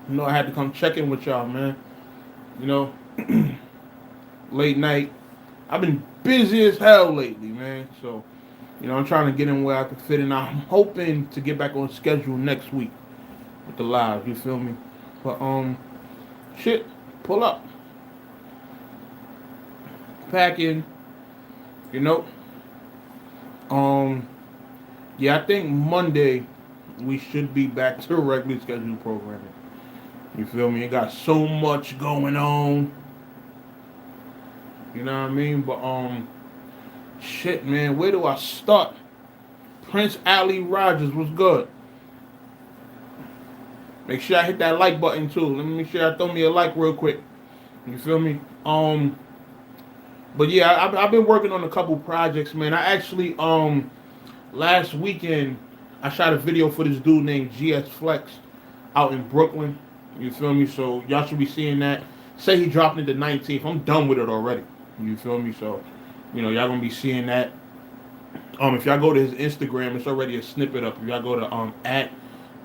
I had to come check in with y'all, man. You know, late night. I've been busy as hell lately, man. So, I'm trying to get in where I can fit in. I'm hoping to get back on schedule next week with the live. You feel me? But shit, pull up, pack in. You know, yeah, I think Monday we should be back to regular scheduled programming. You feel me? It got so much going on. You know what I mean? But shit, man, where do I start? Prince Ali Rogers was good. Make sure I hit that like button too. Let me make sure I throw me a like real quick. You feel me? But yeah, I've been working on a couple projects, man. I actually last weekend I shot a video for this dude named GS Flex out in Brooklyn. You feel me? So y'all should be seeing that. Say he dropped it the 19th. I'm done with it already. You feel me? So, y'all gonna be seeing that. If y'all go to his Instagram, it's already a snippet up. If y'all go to at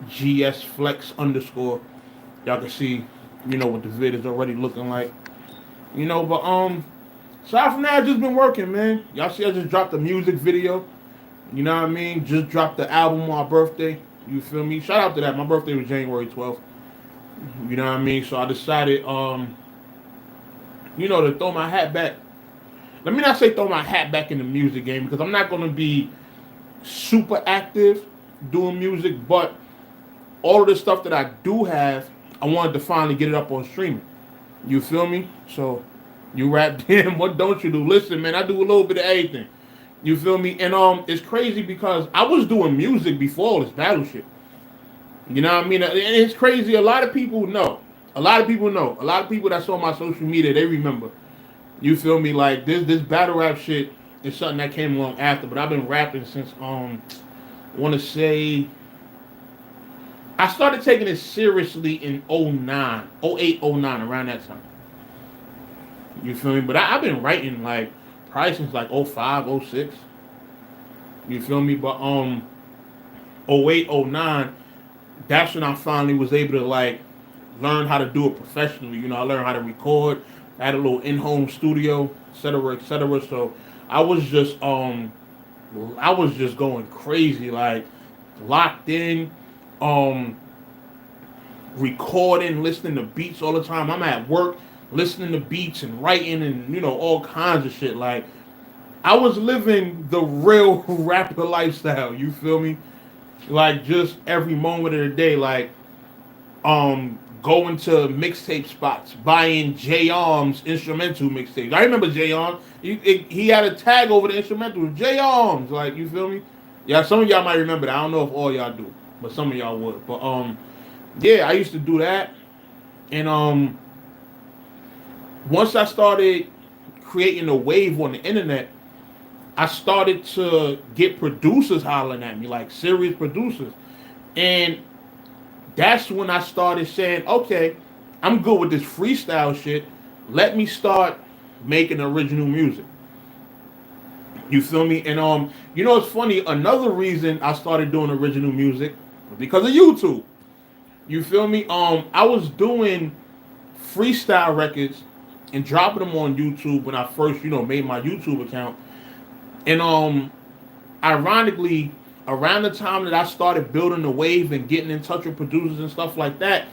GSFlex _, y'all can see, what the vid is already looking like. But aside from that, I've just been working, man. Y'all see I just dropped a music video. You know what I mean? Just dropped the album on my birthday. You feel me? Shout out to that. My birthday was January 12th. You know what I mean? So I decided, to throw my hat back. Let me not say throw my hat back in the music game, because I'm not going to be super active doing music, but all of the stuff that I do have, I wanted to finally get it up on streaming. You feel me? So you rap, damn, what don't you do? Listen, man, I do a little bit of everything. You feel me? And it's crazy because I was doing music before all this battle shit. You know what I mean? And it's crazy. A lot of people know. A lot of people that saw my social media, they remember. You feel me? Like this battle rap shit is something that came along after, but I've been rapping since I want to say I started taking it seriously in 09, 08, 09, around that time. You feel me? But I've been writing like probably since like 05, 06. You feel me? But 08, 09, that's when I finally was able to like learn how to do it professionally. I learned how to record. I had a little in-home studio, etc., etc. So I was just going crazy, like locked in, recording, listening to beats all the time. I'm at work listening to beats and writing and all kinds of shit. Like I was living the real rapper lifestyle. You feel me? Like just every moment of the day, like going to mixtape spots, buying J Arms instrumental mixtapes. I remember J Arms. He had a tag over the instrumental, J Arms. Like, you feel me? Yeah, some of y'all might remember that. I don't know if all y'all do, but some of y'all would. But yeah, I used to do that. And once I started creating a wave on the internet, I started to get producers hollering at me, like serious producers. And that's when I started saying, okay, I'm good with this freestyle shit. Let me start making original music. You feel me? And it's funny. Another reason I started doing original music was because of YouTube. You feel me? I was doing freestyle records and dropping them on YouTube when I first, made my YouTube account. And ironically, around the time that I started building the wave and getting in touch with producers and stuff like that,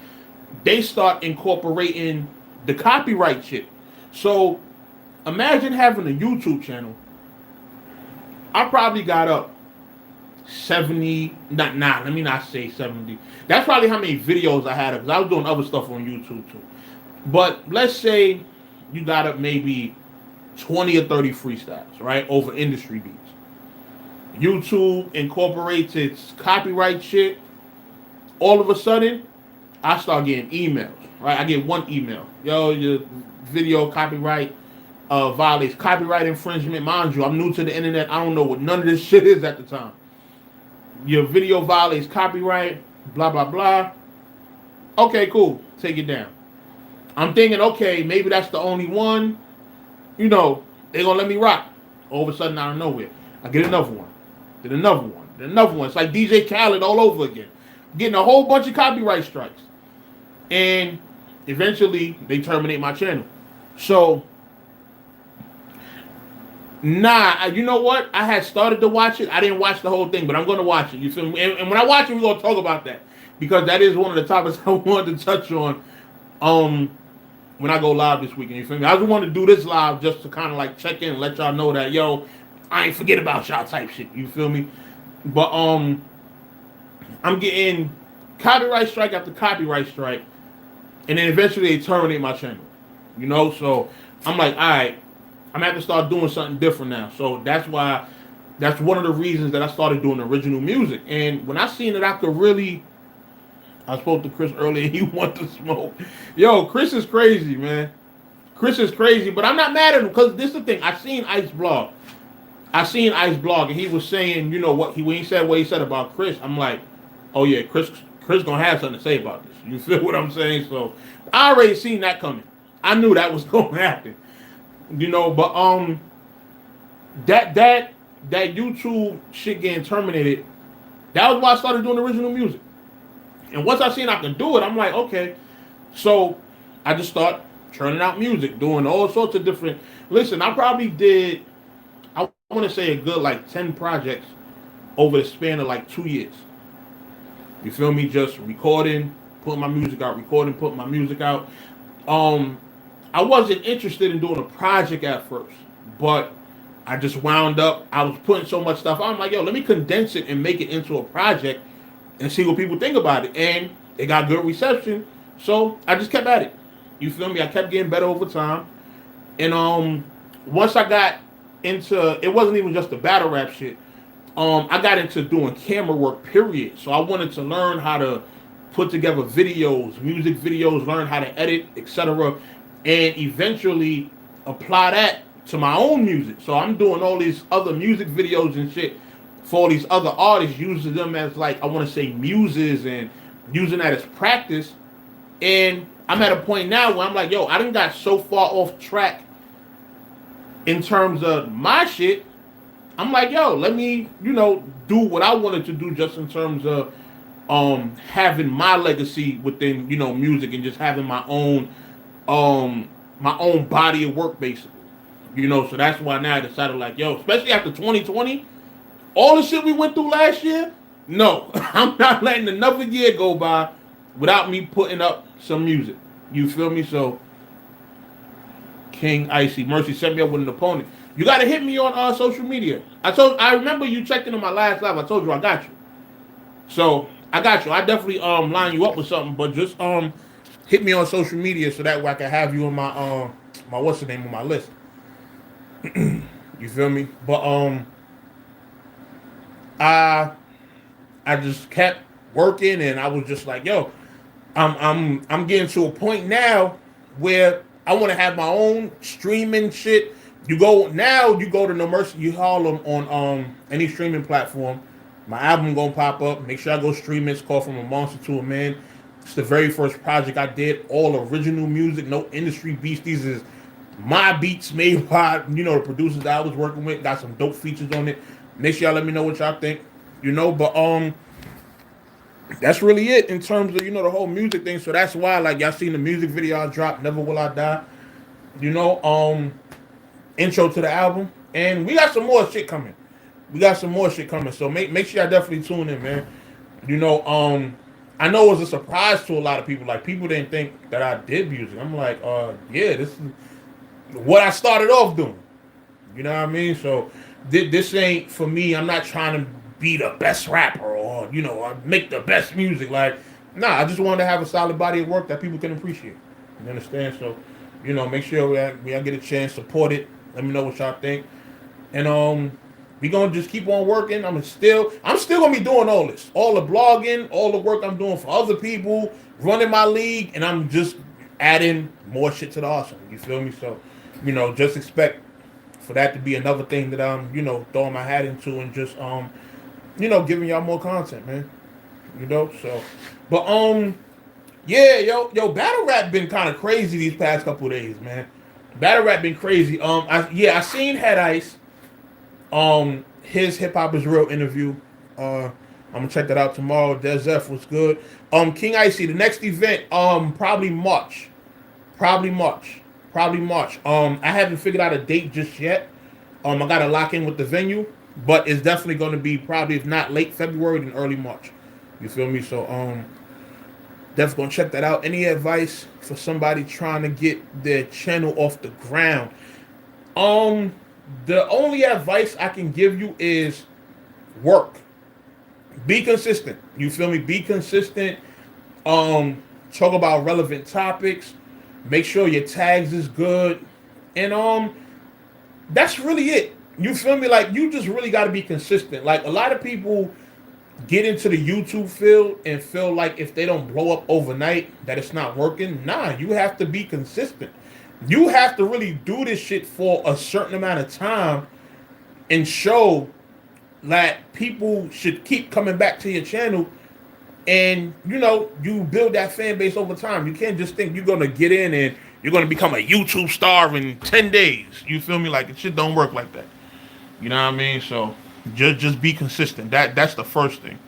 they start incorporating the copyright shit. So imagine having a YouTube channel. I probably got up 70, let me not say 70. That's probably how many videos I had, because I was doing other stuff on YouTube too. But let's say you got up maybe 20 or 30 freestyles, right, over industry beats. YouTube incorporates its copyright shit. All of a sudden, I start getting emails, right? I get one email. Yo, your video copyright violates copyright infringement. Mind you, I'm new to the internet. I don't know what none of this shit is at the time. Your video violates copyright, blah, blah, blah. Okay, cool. Take it down. I'm thinking, okay, maybe that's the only one. They're going to let me rock. All of a sudden, out of nowhere, I get another one. Then another one. It's like DJ Khaled all over again. Getting a whole bunch of copyright strikes. and eventually they terminate my channel. So, nah, you know what? I had started to watch it. I didn't watch the whole thing, but I'm going to watch it. You feel me? And when I watch it, we're going to talk about that because that is one of the topics I wanted to touch on. When I go live this weekend, you feel me? I just want to do this live just to kind of like check in and let y'all know that, yo, I ain't forget about y'all type shit. You feel me? But I'm getting copyright strike after copyright strike, and then eventually they terminate my channel. You know, so I'm like, all right, I'm gonna have to start doing something different now. So that's one of the reasons that I started doing original music. And when I seen that I could really, I spoke to Chris earlier. He wanted to smoke. Yo, Chris is crazy, man. Chris is crazy, but I'm not mad at him because this is the thing. I seen Ice blog, and he was saying, you know what when he said what he said about Chris. I'm like, oh yeah, Chris gonna have something to say about this. You feel what I'm saying? So I already seen that coming. I knew that was gonna happen. You know, but that YouTube shit getting terminated, that was why I started doing original music. And once I seen I can do it, I'm like, okay. So I just start churning out music, doing all sorts of different. Listen, I probably did, I want to say a good like 10 projects over the span of like 2 years. You feel me? Just recording, putting my music out, recording, putting my music out. I wasn't interested in doing a project at first, but I just wound up, I was putting so much stuff out. I'm like, yo, let me condense it and make it into a project and see what people think about it. And they got good reception. So I just kept at it. You feel me? I kept getting better over time. And once I got into, it wasn't even just the battle rap shit. I got into doing camera work, period. So I wanted to learn how to put together videos, music videos, learn how to edit, etc. And eventually apply that to my own music. So I'm doing all these other music videos and shit for all these other artists, using them as like, I want to say muses and using that as practice. And I'm at a point now where I'm like, yo, I done got so far off track in terms of my shit. I'm like, yo, let me, do what I wanted to do just in terms of having my legacy within, music and just having my own body of work, basically. So that's why now I decided, like, yo, especially after 2020, all the shit we went through last year, no, I'm not letting another year go by without me putting up some music. You feel me? So, King Icy Mercy set me up with an opponent. You got to hit me on social media. I remember you checked in on my last live. I told you I got you. So, I got you. I definitely line you up with something, but just hit me on social media so that way I can have you on my what's the name on my list. You feel me? But I just kept working, and I was just like, yo, I'm getting to a point now where I want to have my own streaming shit. You go to NoMercy, you haul them on any streaming platform. My album gonna pop up. Make sure I go stream it. It's called From a Monster to a Man. It's the very first project I did, all original music, no industry beats. These is my beats made by, the producers that I was working with. Got some dope features on it. Make sure y'all let me know what y'all think. But that's really it in terms of, the whole music thing. So that's why, like, y'all seen the music video I dropped, Never Will I Die. Intro to the album. And we got some more shit coming. So make sure y'all definitely tune in, man. I know it was a surprise to a lot of people. Like, people didn't think that I did music. I'm like, yeah, this is what I started off doing. You know what I mean? So this ain't for me. I'm not trying to be the best rapper or, or make the best music. Like, nah, I just wanted to have a solid body of work that people can appreciate. You understand? So, make sure when I get a chance, support it. Let me know what y'all think. And we gonna just keep on working. I'm still gonna be doing all this, all the blogging, all the work I'm doing for other people, running my league, and I'm just adding more shit to the arsenal. You feel me? So, just expect for that to be another thing that I'm, throwing my hat into and just giving y'all more content, man. So, but yeah, yo, battle rap been kind of crazy these past couple of days, man. Battle rap been crazy. I seen Head Ice. His Hip Hop is Real interview. I'm gonna check that out tomorrow. Des F was good. King Icy, the next event, probably March. Probably March. Probably March. I haven't figured out a date just yet. I gotta lock in with the venue, but it's definitely gonna be probably, if not late February, then early March. You feel me? So definitely gonna check that out. Any advice for somebody trying to get their channel off the ground? The only advice I can give you is work. Be consistent. You feel me? Be consistent. Talk about relevant topics. Make sure your tags is good. And that's really it. You feel me? Like, you just really got to be consistent. Like, a lot of people get into the YouTube field and feel like if they don't blow up overnight that it's not working. Nah, you have to be consistent. You have to really do this shit for a certain amount of time and show that people should keep coming back to your channel, and you build that fan base over time. You can't just think you're gonna get in and you're gonna become a YouTube star in 10 days. You feel me? Like, it shit don't work like that. You know what I mean? So just be consistent. That's the first thing.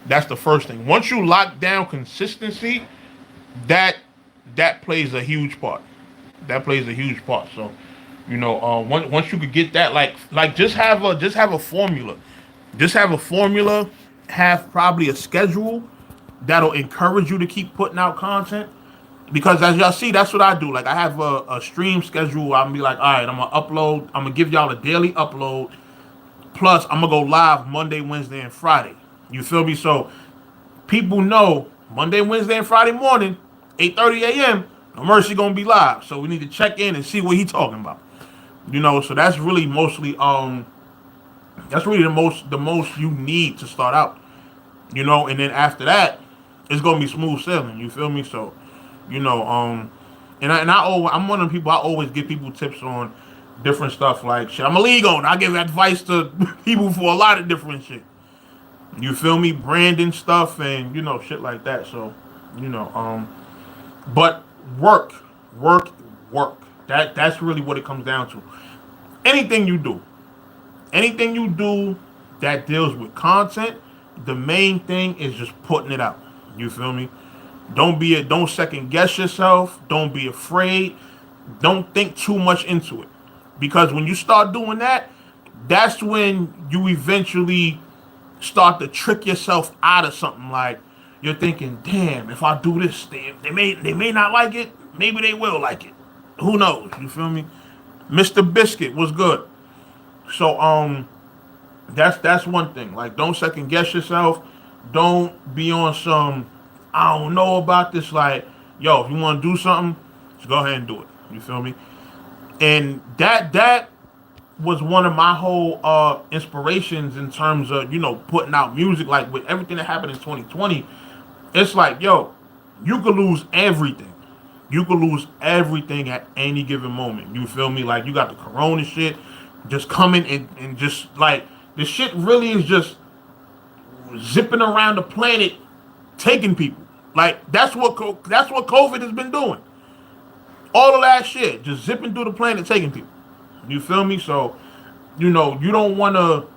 That's the first thing. Once you lock down consistency, that plays a huge part. That plays a huge part. So, once you could get that, like just have a formula. Just have a formula. Have probably a schedule that'll encourage you to keep putting out content. Because as y'all see, that's what I do. Like, I have a stream schedule. I'm be like, all right, I'm gonna upload. I'm gonna give y'all a daily upload. Plus, I'm gonna go live Monday, Wednesday, and Friday. You feel me? So people know Monday, Wednesday, and Friday morning, 8:30 a.m. No Mercy gonna be live. So we need to check in and see what he talking about. So that's really mostly that's really the most you need to start out. And then after that, it's gonna be smooth sailing. You feel me? So, I'm one of the people, I always give people tips on different stuff. Like, shit, I'm a league owner. I give advice to people for a lot of different shit. You feel me? Branding stuff and shit like that. So, but work. That's really what it comes down to. Anything you do that deals with content, the main thing is just putting it out. You feel me? Don't second guess yourself. Don't be afraid. Don't think too much into it. Because when you start doing that, that's when you eventually start to trick yourself out of something. Like, you're thinking, damn, if I do this, they may not like it. Maybe they will like it. Who knows? You feel me? Mr. Biscuit was good. So that's one thing. Like, don't second guess yourself. Don't be on some, I don't know about this. Like, yo, if you want to do something, just go ahead and do it. You feel me? And that was one of my whole inspirations in terms of putting out music. Like, with everything that happened in 2020, it's like, yo, you could lose everything. You could lose everything at any given moment. You feel me? Like, you got the corona shit just coming and just like, the shit really is just zipping around the planet, taking people. Like, that's what COVID has been doing. All of that shit, just zipping through the planet, taking people. You feel me? So, you don't want to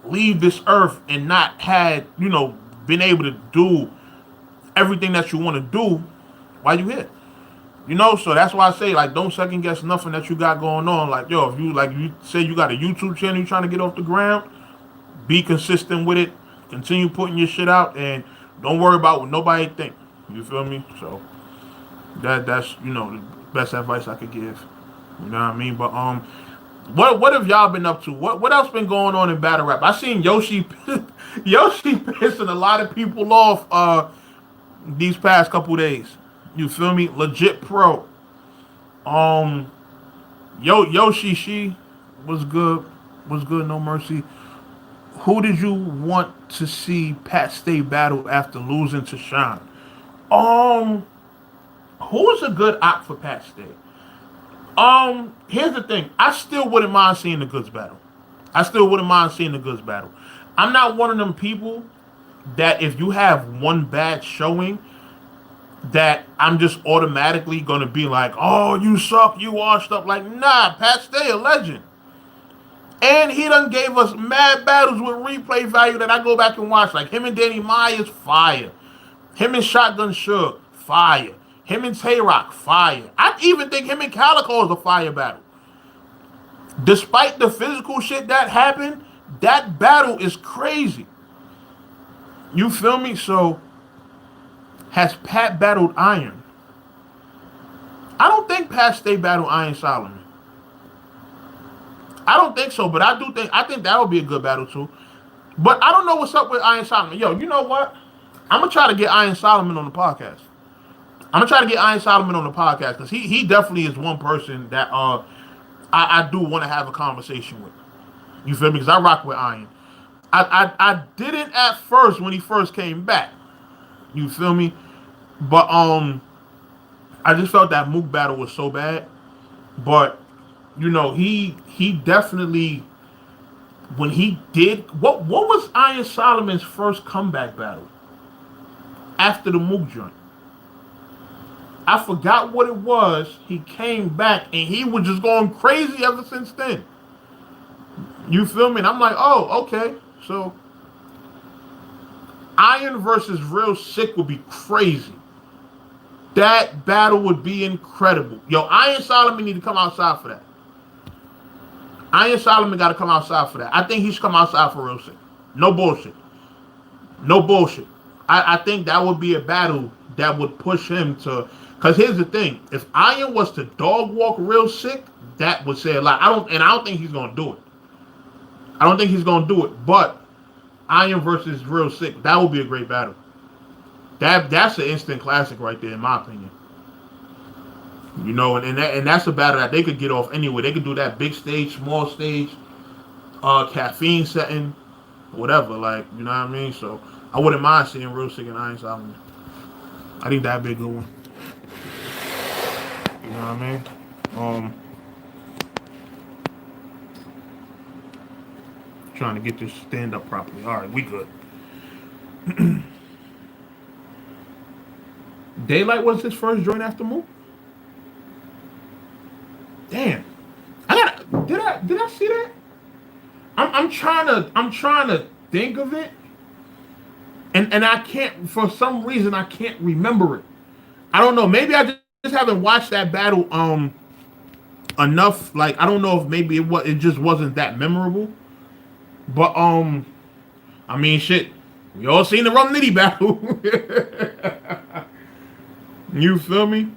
leave this earth and not had, been able to do everything that you want to do while you here. So that's why I say, like, don't second guess nothing that you got going on. Like, yo, if you say you got a YouTube channel you're trying to get off the ground, be consistent with it. Continue putting your shit out, and don't worry about what nobody think. You feel me? So that's the best advice I could give. You know what I mean? But what have y'all been up to? What else been going on in battle rap? I seen Yoshi pissing a lot of people off these past couple days. You feel me? Legit pro. Yoshi, she was good. No Mercy. Who did you want to see Pat Stay battle after losing to Sean? Who's a good op for Pat Stay? Here's the thing. I still wouldn't mind seeing the Goods battle. I'm not one of them people that if you have one bad showing, that I'm just automatically gonna be like, oh, you suck, you washed up. Like, nah, Pat Stay a legend. And he done gave us mad battles with replay value that I go back and watch. Like him and Danny Myers, fire. Him and Shotgun Suge, fire. Him and Tay-Rock, fire. I even think him and Calico is a fire battle. Despite the physical shit that happened, that battle is crazy. You feel me? So, has Pat battled Iron? I don't think Pat Stay battled Iron Solomon. I don't think so, but I think that would be a good battle too. But I don't know what's up with Iron Solomon. Yo, you know what? I'm gonna try to get Iron Solomon on the podcast. Because he definitely is one person that I do want to have a conversation with. You feel me? Because I rock with Iron. I didn't at first when he first came back. You feel me? But I just felt that Mook battle was so bad. But you know, he definitely, when he did, what was Iron Solomon's first comeback battle after the Mook joint? I forgot what it was. He came back and he was just going crazy ever since then. You feel me? And I'm like, oh, okay. So Iron versus Real Sick would be crazy. That battle would be incredible. Yo, Iron Solomon need to come outside for that. Iron Solomon got to come outside for that. I think he should come outside for Real Sick. No bullshit. I think that would be a battle that would push him to. Because here's the thing. If Iron was to dog walk Real Sick, that would say a lot. I don't think he's going to do it. But Iron versus Real Sick, that would be a great battle. That's an instant classic right there, in my opinion. You know, and that's a battle that they could get off anyway. They could do that big stage, small stage, caffeine setting, whatever. Like, you know what I mean? So I wouldn't mind seeing Real Sick and Iron Solomon. I think that'd be a good one. You know what I mean? Trying to get this stand up properly. All right, we good. Daylight was his first joint after Mook. Damn, did I see that? I'm trying to think of it, and I can't, for some reason I can't remember it. I don't know. Maybe I just haven't watched that battle enough. Like, I don't know if maybe it just wasn't that memorable. But I mean, shit, we all seen the Rum Nitty battle. You feel me?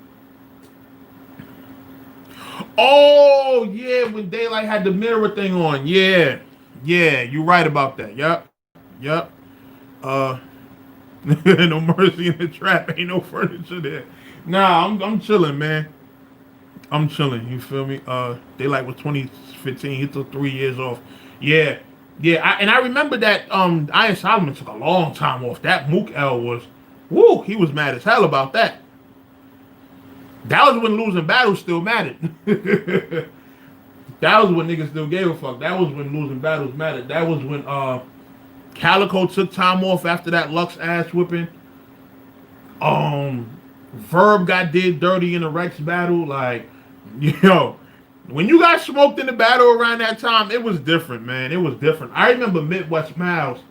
Oh yeah, when Daylight had the mirror thing on. Yeah, you right about that. Yep. No mercy in the trap. Ain't no furniture there. Nah, I'm chilling, man. I'm chilling. You feel me? Daylight was 2015. He took 3 years off. Yeah. I remember that Iron Solomon took a long time off. That Mook L was, woo, he was mad as hell about that. That was when losing battles still mattered. That was when niggas still gave a fuck. That was when losing battles mattered. That was when Calico took time off after that Lux ass whipping. Verb got did dirty in the Rex battle. Like, yo, when you got smoked in the battle around that time, it was different, man. It was different. I remember Midwest Miles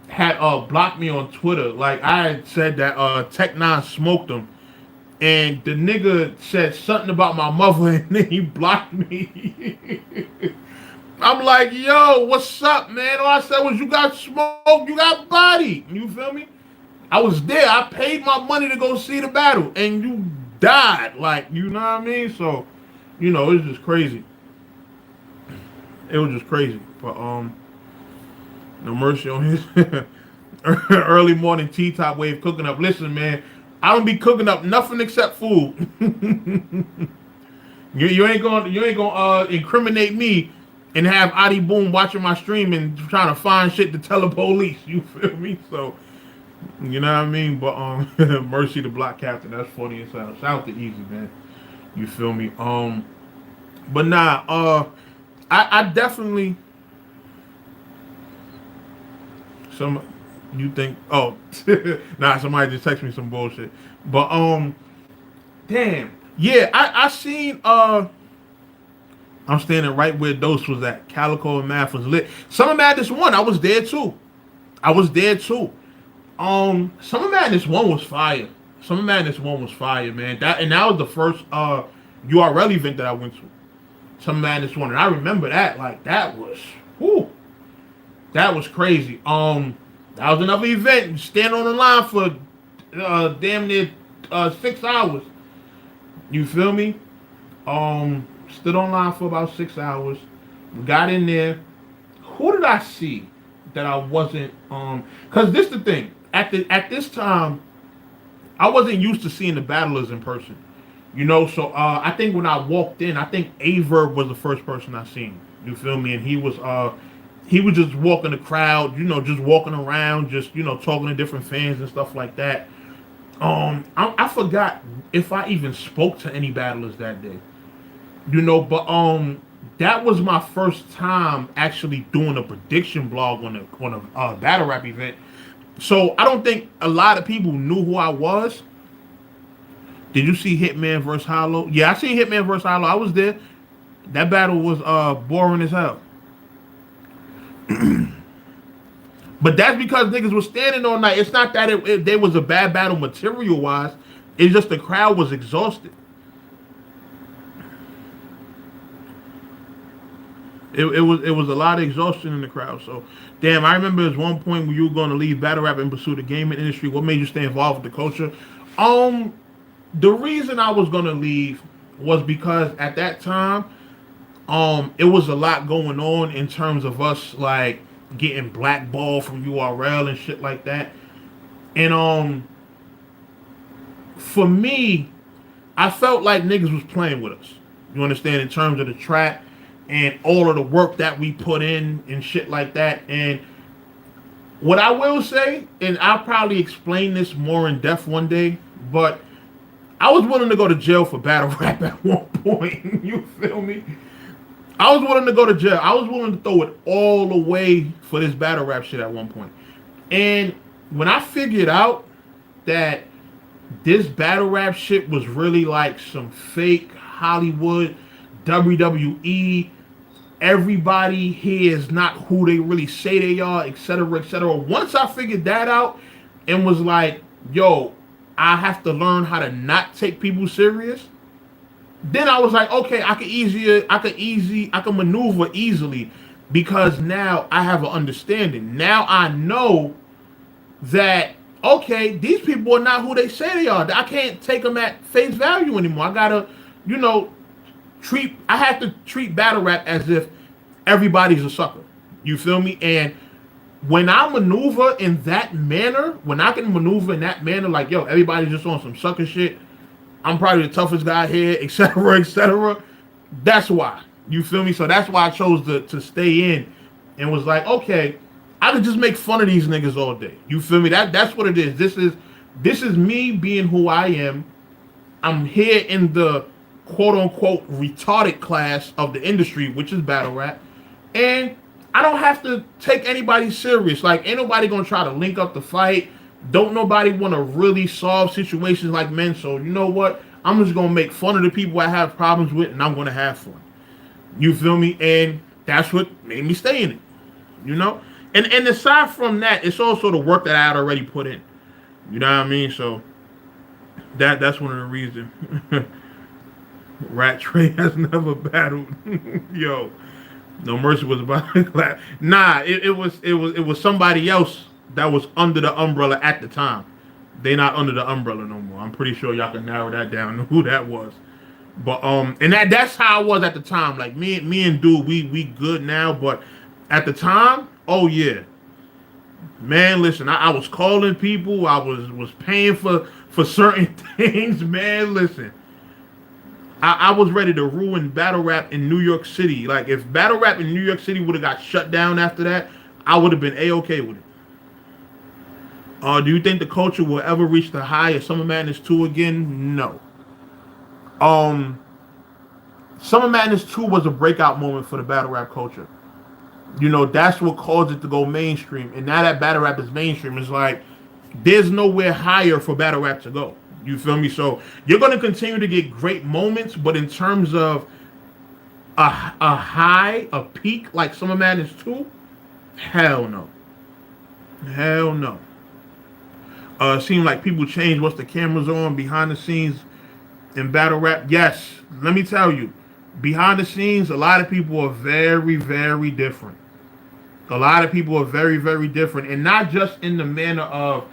had blocked me on Twitter. Like, I had said that Tech 9 smoked him. And the nigga said something about my mother, and then he blocked me. I'm like, yo, what's up, man? All I said was, you got smoked, you got body. You feel me? I was there. I paid my money to go see the battle, and you died. Like, you know what I mean? So, you know, it was just crazy. But, no mercy on his early morning T-top wave cooking up. Listen, man. I don't be cooking up nothing except food. you ain't gonna incriminate me and have Adi Boom watching my stream and trying to find shit to tell the police. You feel me? So, you know what I mean? But mercy to Block Captain. That's funny as hell. Shout out to Easy, man. You feel me? But nah. I definitely. You think, oh, nah, somebody just texted me some bullshit. But, damn. Yeah, I seen, I'm standing right where Dose was at. Calico and Math was lit. Summer Madness 1, I was there too. Summer Madness 1 was fire. Summer Madness 1 was fire, man. That was the first URL event that I went to. Summer Madness 1. And I remember that. Like, that was crazy. That was another event. Stand on the line for damn near 6 hours. You feel me? Stood online for about 6 hours. Got in there. Who did I see that I wasn't? Because this the thing. At this time, I wasn't used to seeing the battlers in person. You know, so I think when I walked in, I think Averb was the first person I seen. You feel me? And he was just walking the crowd, you know, just walking around, just, you know, talking to different fans and stuff like that. I forgot if I even spoke to any battlers that day. You know, but that was my first time actually doing a prediction blog on a battle rap event. So I don't think a lot of people knew who I was. Did you see Hitman vs. Hollow? Yeah, I seen Hitman vs. Hollow. I was there. That battle was boring as hell. But that's because niggas was standing all night. It's not that they was a bad battle material wise. It's just the crowd was exhausted. It was a lot of exhaustion in the crowd. So, damn, I remember there was one point where you were going to leave battle rap and pursue the gaming industry. What made you stay involved with the culture? The reason I was going to leave was because at that time, it was a lot going on in terms of us, like, getting blackballed from URL and shit like that. And, for me, I felt like niggas was playing with us. You understand? In terms of the trap and all of the work that we put in and shit like that. And what I will say, and I'll probably explain this more in depth one day, but I was willing to go to jail for battle rap at one point. You feel me? I was willing to go to jail. I was willing to throw it all away for this battle rap shit at one point. And when I figured out that this battle rap shit was really like some fake Hollywood, WWE, everybody here is not who they really say they are, etc., etc. Once I figured that out and was like, yo, I have to learn how to not take people serious, then I was like, okay, I can maneuver easily because now I have an understanding. Now I know that, okay, these people are not who they say they are. I can't take them at face value anymore. I gotta, you know, I have to treat battle rap as if everybody's a sucker. You feel me? And when I maneuver in that manner, like, yo, everybody's just on some sucker shit, I'm probably the toughest guy here, etc., etc. That's why. You feel me? So that's why I chose to stay in and was like, okay, I could just make fun of these niggas all day. You feel me? That's what it is. This is me being who I am. I'm here in the quote-unquote retarded class of the industry, which is battle rap, and I don't have to take anybody serious. Like, ain't nobody gonna try to link up the fight. Don't nobody want to really solve situations like men. So you know what? I'm just gonna make fun of the people I have problems with, and I'm gonna have fun. You feel me? And that's what made me stay in it. You know? And aside from that, it's also the work that I had already put in. You know what I mean? So that's one of the reasons. Rat Trey has never battled. Yo, No Mercy was about to clap. Nah, it was somebody else that was under the umbrella at the time. They not under the umbrella no more. I'm pretty sure y'all can narrow that down to who that was. But and that's how I was at the time. Like me and Dude, we good now, but at the time, oh yeah. Man, listen, I was calling people, I was paying for certain things, man. Listen. I was ready to ruin battle rap in New York City. Like, if battle rap in New York City would have got shut down after that, I would have been A-okay with it. Do you think the culture will ever reach the high of Summer Madness 2 again? No. Summer Madness 2 was a breakout moment for the battle rap culture. You know, that's what caused it to go mainstream. And now that battle rap is mainstream, it's like, there's nowhere higher for battle rap to go. You feel me? So you're going to continue to get great moments, but in terms of a peak like Summer Madness 2? Hell no. Hell no. Seemed like people change once the cameras on behind the scenes in battle rap. Yes, let me tell you, behind the scenes, a lot of people are very, very different. A lot of people are very, very different, and not just in the manner of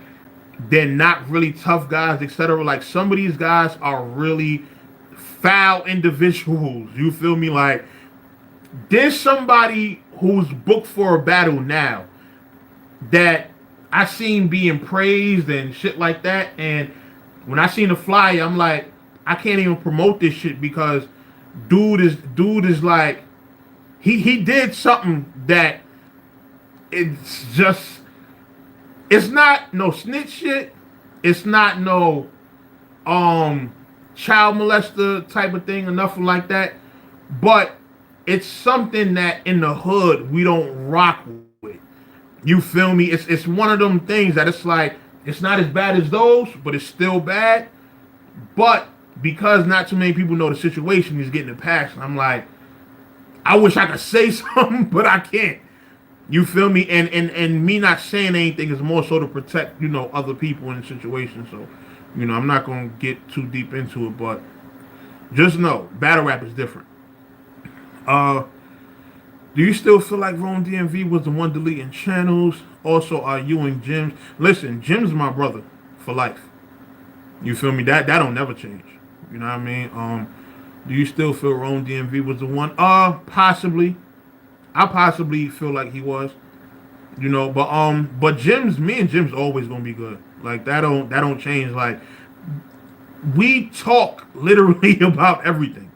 they're not really tough guys, etc. Like some of these guys are really foul individuals. You feel me? Like there's somebody who's booked for a battle now that I seen being praised and shit like that, and when I seen the flyer, I'm like, I can't even promote this shit because dude is like he did something that it's not no snitch shit. It's not no child molester type of thing or nothing like that. But it's something that in the hood we don't rock with. You feel me? It's one of them things that it's like it's not as bad as those, but it's still bad. But because not too many people know the situation, he's getting it passed. I'm like, I wish I could say something, but I can't. You feel me? And me not saying anything is more so to protect, other people in situations. So, I'm not going to get too deep into it, but just know, battle rap is different. Do you still feel like Rome DMV was the one deleting channels? Also, are you and Jim's? Listen, Jim's my brother for life. You feel me? That don't never change. You know what I mean? Do you still feel Rome DMV was the one? Possibly. I possibly feel like he was. But me and Jim's always gonna be good. Like that don't change. Like we talk literally about everything.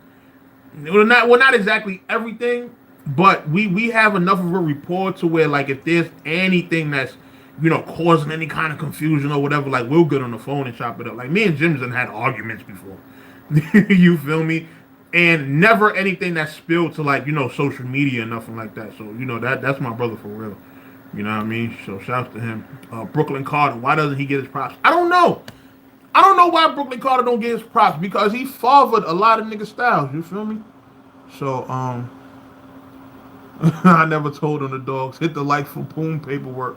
Well, not exactly everything, but we have enough of a rapport to where like if there's anything that's causing any kind of confusion or whatever, like we'll get on the phone and chop it up. Like me and Jim's done had arguments before. You feel me? And never anything that spilled to like social media or nothing like that. So that's my brother for real. You know what I mean? So shouts to him. Brooklyn Carter, why doesn't he get his props? I don't know. I don't know why Brooklyn Carter don't get his props because he fathered a lot of nigga styles. You feel me? So I never told on the dogs. Hit the like for boom paperwork.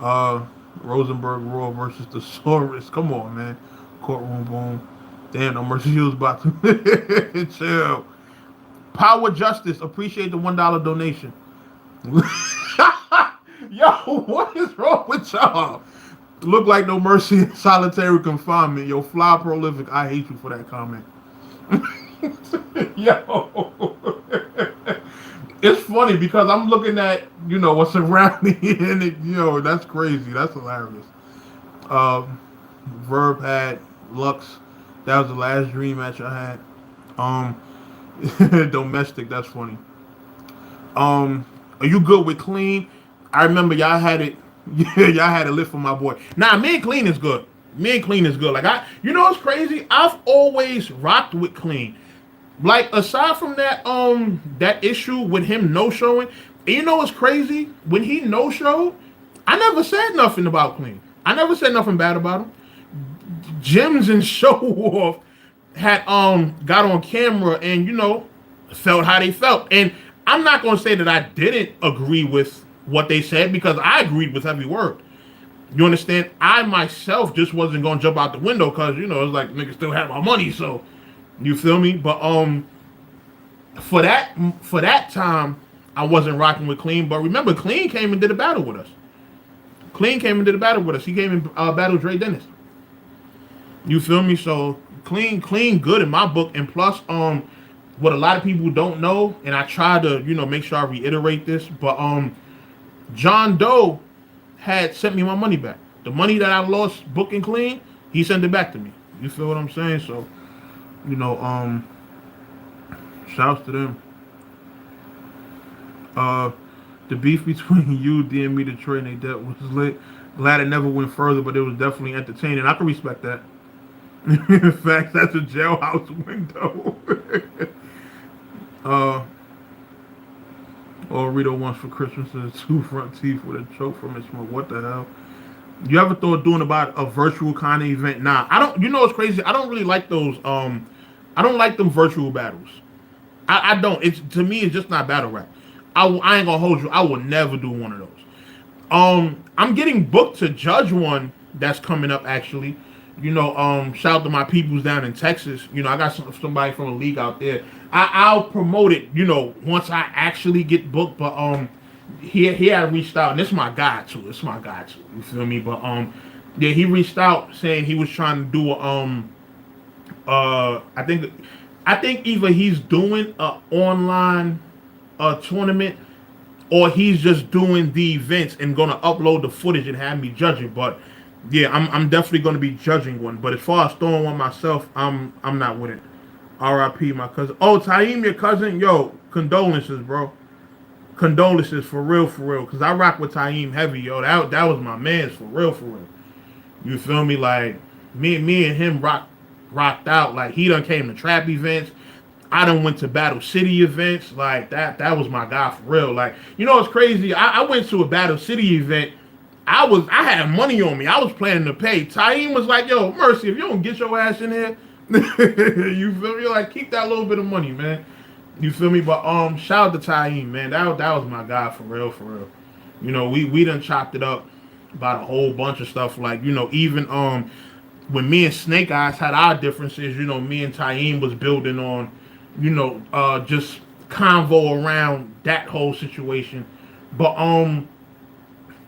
Rosenberg Raw versus the Saurus. Come on, man. Courtroom boom. Damn, No Mercy was about to chill. Power Justice, appreciate the $1 donation. Yo, what is wrong with y'all? Look like No Mercy in solitary confinement. Yo, fly prolific, I hate you for that comment. Yo. It's funny because I'm looking at, what's around me and it, that's crazy. That's hilarious. Verb had Lux. That was the last dream match I had. Domestic, that's funny. Are you good with clean? I remember y'all had it. Yeah, y'all had a lift for my boy. Nah, me and clean is good. Me and clean is good. Like what's crazy? I've always rocked with clean. Like aside from that that issue with him no showing, what's crazy? When he no showed, I never said nothing about clean. I never said nothing bad about him. Jims and Show Off had got on camera and felt how they felt, and I'm not gonna say that I didn't agree with what they said because I agreed with every word. You understand? I myself just wasn't gonna jump out the window because it's like niggas still have my money, so you feel me? But for that time I wasn't rocking with Clean. But remember, Clean came and did a battle with us. He came and battled Dre Dennis. You feel me? So clean good in my book. And plus, what a lot of people don't know, and I try to, make sure I reiterate this, but John Doe had sent me my money back. The money that I lost booking clean, he sent it back to me. You feel what I'm saying? So, shouts to them. The beef between you, DME, Detroit, and Depp was lit. Glad it never went further, but it was definitely entertaining. I can respect that. In fact, that's a jailhouse window. Or Rito wants for Christmas is 2 front teeth with a choke from his smoke. What the hell? You ever thought doing about a virtual kind of event? Nah, I don't. What's crazy? I don't really like those. I don't like them virtual battles. I don't. It's to me, it's just not battle rap. I ain't gonna hold you. I will never do one of those. I'm getting booked to judge one that's coming up actually. Shout out to my peoples down in Texas. I got somebody from the league out there. I'll promote it. Once I actually get booked. But he had reached out, and this is my guy too. It's my guy too. You feel me? But yeah, he reached out saying he was trying to do I think either he's doing a online tournament, or he's just doing the events and gonna upload the footage and have me judge it. But yeah, I'm definitely gonna be judging one. But as far as throwing one myself, I'm not with it. R.I.P. my cousin. Oh, Taim, your cousin, yo, condolences, bro. Condolences for real, because I rock with Taim heavy, yo. That was my man's for real. You feel me? Like me and him rocked out. Like he done came to trap events. I done went to Battle City events. Like that was my guy for real. Like, it's crazy. I went to a Battle City event. I had money on me. I was planning to pay. Taim was like, yo, Mercy, if you don't get your ass in here, you feel me? Like, keep that little bit of money, man. You feel me? But shout out to Taim, man. That was my guy for real. We done chopped it up about a whole bunch of stuff. Like, even when me and Snake Eyes had our differences, me and Taim was building on, just convo around that whole situation. But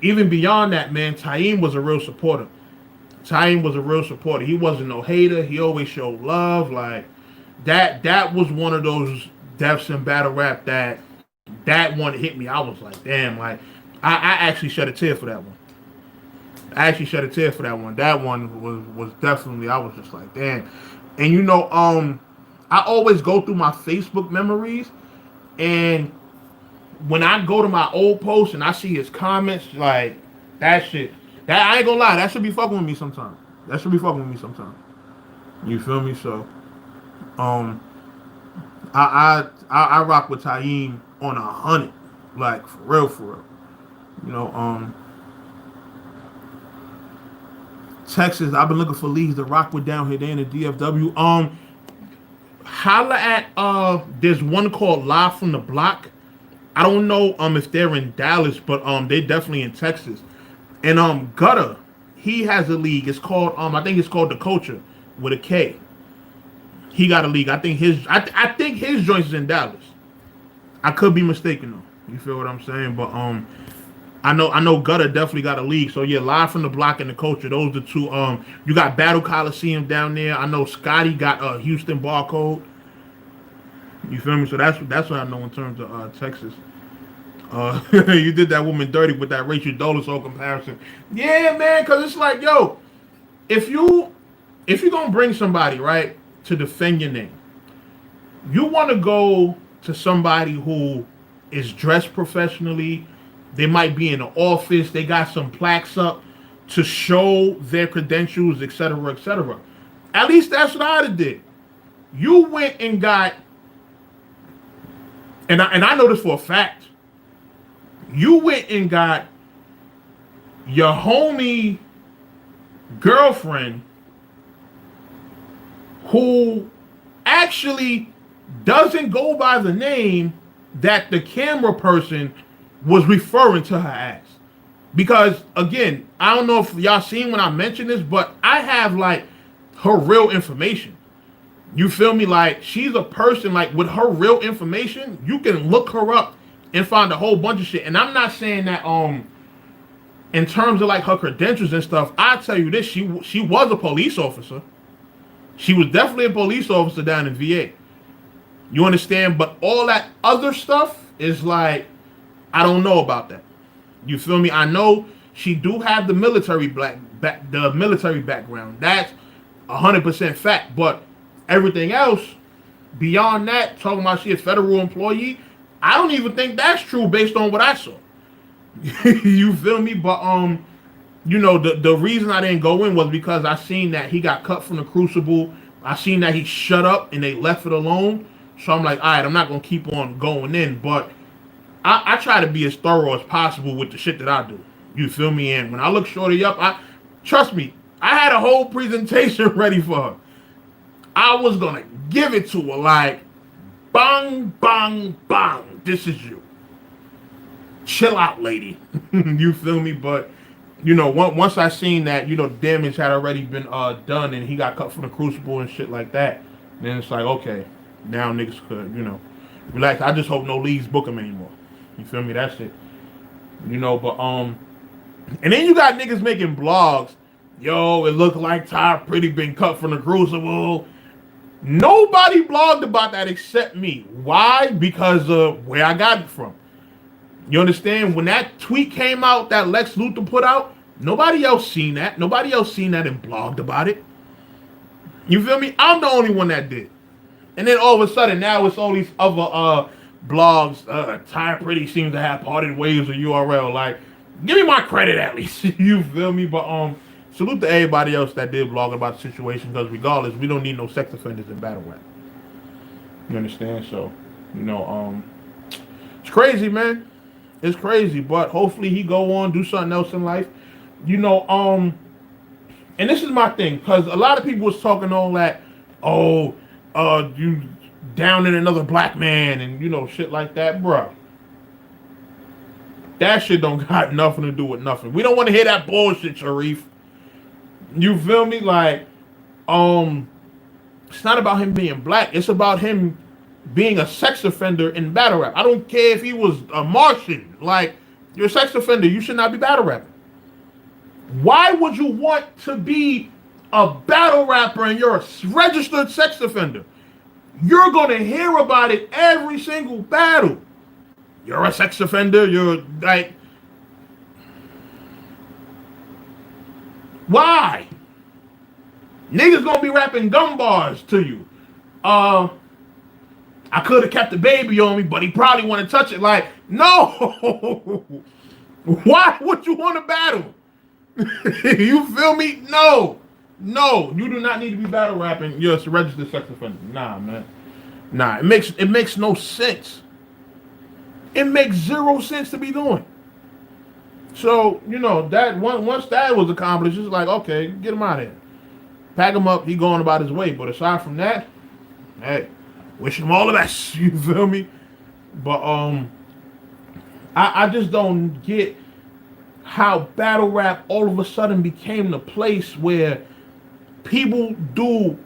even beyond that, man, Taim was a real supporter. He wasn't no hater. He always showed love. Like that was one of those deaths in battle rap that one hit me. I was like, damn, like I actually shed a tear for that one. That one was definitely, I was just like, damn. And I always go through my Facebook memories, and when I go to my old posts and I see his comments, like that shit, that I ain't gonna lie, that should be fucking with me sometimes. You feel me? So, I rock with Taim on 100, like for real. Texas, I've been looking for leagues to rock with down here. They in the DFW. Holla at there's one called Live from the Block. I don't know if they're in Dallas, but they definitely in Texas. And Gutter, he has a league. It's called I think it's called The Culture with a K. He got a league. I think his joint is in Dallas. I could be mistaken though. You feel what I'm saying? But I know Gutter definitely got a league. So yeah, Live from the Block and The Culture. Those are the two. You got Battle Coliseum down there. I know Scotty got Houston Barcode. You feel me? So that's what I know in terms of Texas. You did that woman dirty with that Rachel Dolezal comparison. Yeah, man, because it's like, yo, if you gonna bring somebody, right, to defend your name, you want to go to somebody who is dressed professionally. They might be in the office. They got some plaques up to show their credentials, etc., etc. At least that's what I did. You went and got, and I know this for a fact. You went and got your homie girlfriend who actually doesn't go by the name that the camera person was referring to her as. Because, again, I don't know if y'all seen when I mentioned this, but I have, like, her real information. You feel me? Like, she's a person, like, with her real information, you can look her up and find a whole bunch of shit. And I'm not saying that, in terms of, like, her credentials and stuff, I tell you this, she was a police officer. She was definitely a police officer down in VA. You understand? But all that other stuff is, like, I don't know about that. You feel me? I know she do have the military background. That's 100% fact. But everything else beyond that, talking about she a federal employee, I don't even think that's true based on what I saw. You feel me? But the reason I didn't go in was because I seen that he got cut from the Crucible. I seen that he shut up and they left it alone. So I'm like, all right, I'm not gonna keep on going in, but I try to be as thorough as possible with the shit that I do. You feel me? And when I look Shorty up, trust me, I had a whole presentation ready for her. I was gonna give it to her like, bang, bang, bang. This is you. Chill out, lady. You feel me? But, once I seen that, the damage had already been done and he got cut from the crucible and shit like that, then it's like, okay, now niggas could, relax. I just hope no leagues book him anymore. You feel me? That's it. But, and then you got niggas making blogs. Yo, it looked like Ty Pretty been cut from the crucible. Nobody blogged about that except me. Why? Because of where I got it from. You understand? When that tweet came out that Lex Luthor put out, nobody else seen that. Nobody else seen that and blogged about it. You feel me? I'm the only one that did. And then all of a sudden, now it's all these other blogs. Ty Pretty seems to have parted ways with URL. Like, give me my credit at least. You feel me? But salute to everybody else that did blog about the situation, because regardless, we don't need no sex offenders in battle rap. You understand? So, it's crazy, man. It's crazy, but hopefully he go on, do something else in life. And this is my thing, because a lot of people was talking on that, you down in another black man and, shit like that, bro. That shit don't got nothing to do with nothing. We don't want to hear that bullshit, Sharif. You feel me? Like, it's not about him being black. It's about him being a sex offender in battle rap. I don't care if he was a Martian. Like, you're a sex offender. You should not be battle rapping. Why would you want to be a battle rapper and you're a registered sex offender? You're going to hear about it every single battle. You're a sex offender. You're like... Why? Niggas gonna be rapping gun bars to you. I could have kept the baby on me, but he probably want to touch it. Like, no. Why would you want to battle? You feel me? No. You do not need to be battle rapping. You're a registered sex offender. Nah, man. Nah, it makes no sense. It makes zero sense to be doing. So, that once that was accomplished, it's like, okay, get him out of here. Pack him up, he going about his way. But aside from that, hey, wish him all the best. You feel me? But I just don't get how battle rap all of a sudden became the place where people do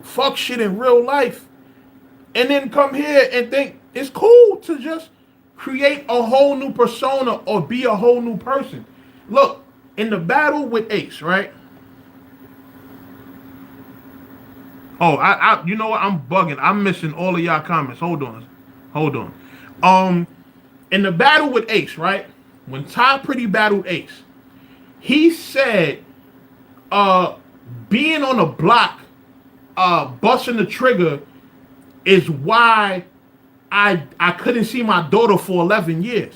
fuck shit in real life and then come here and think it's cool to just create a whole new persona or be a whole new person. Look, in the battle with Ace, right? Oh, you know what? I'm bugging. I'm missing all of y'all comments. Hold on. In the battle with Ace, right? When Ty Pretty battled Ace, he said, being on a block, busting the trigger is why I couldn't see my daughter for 11 years.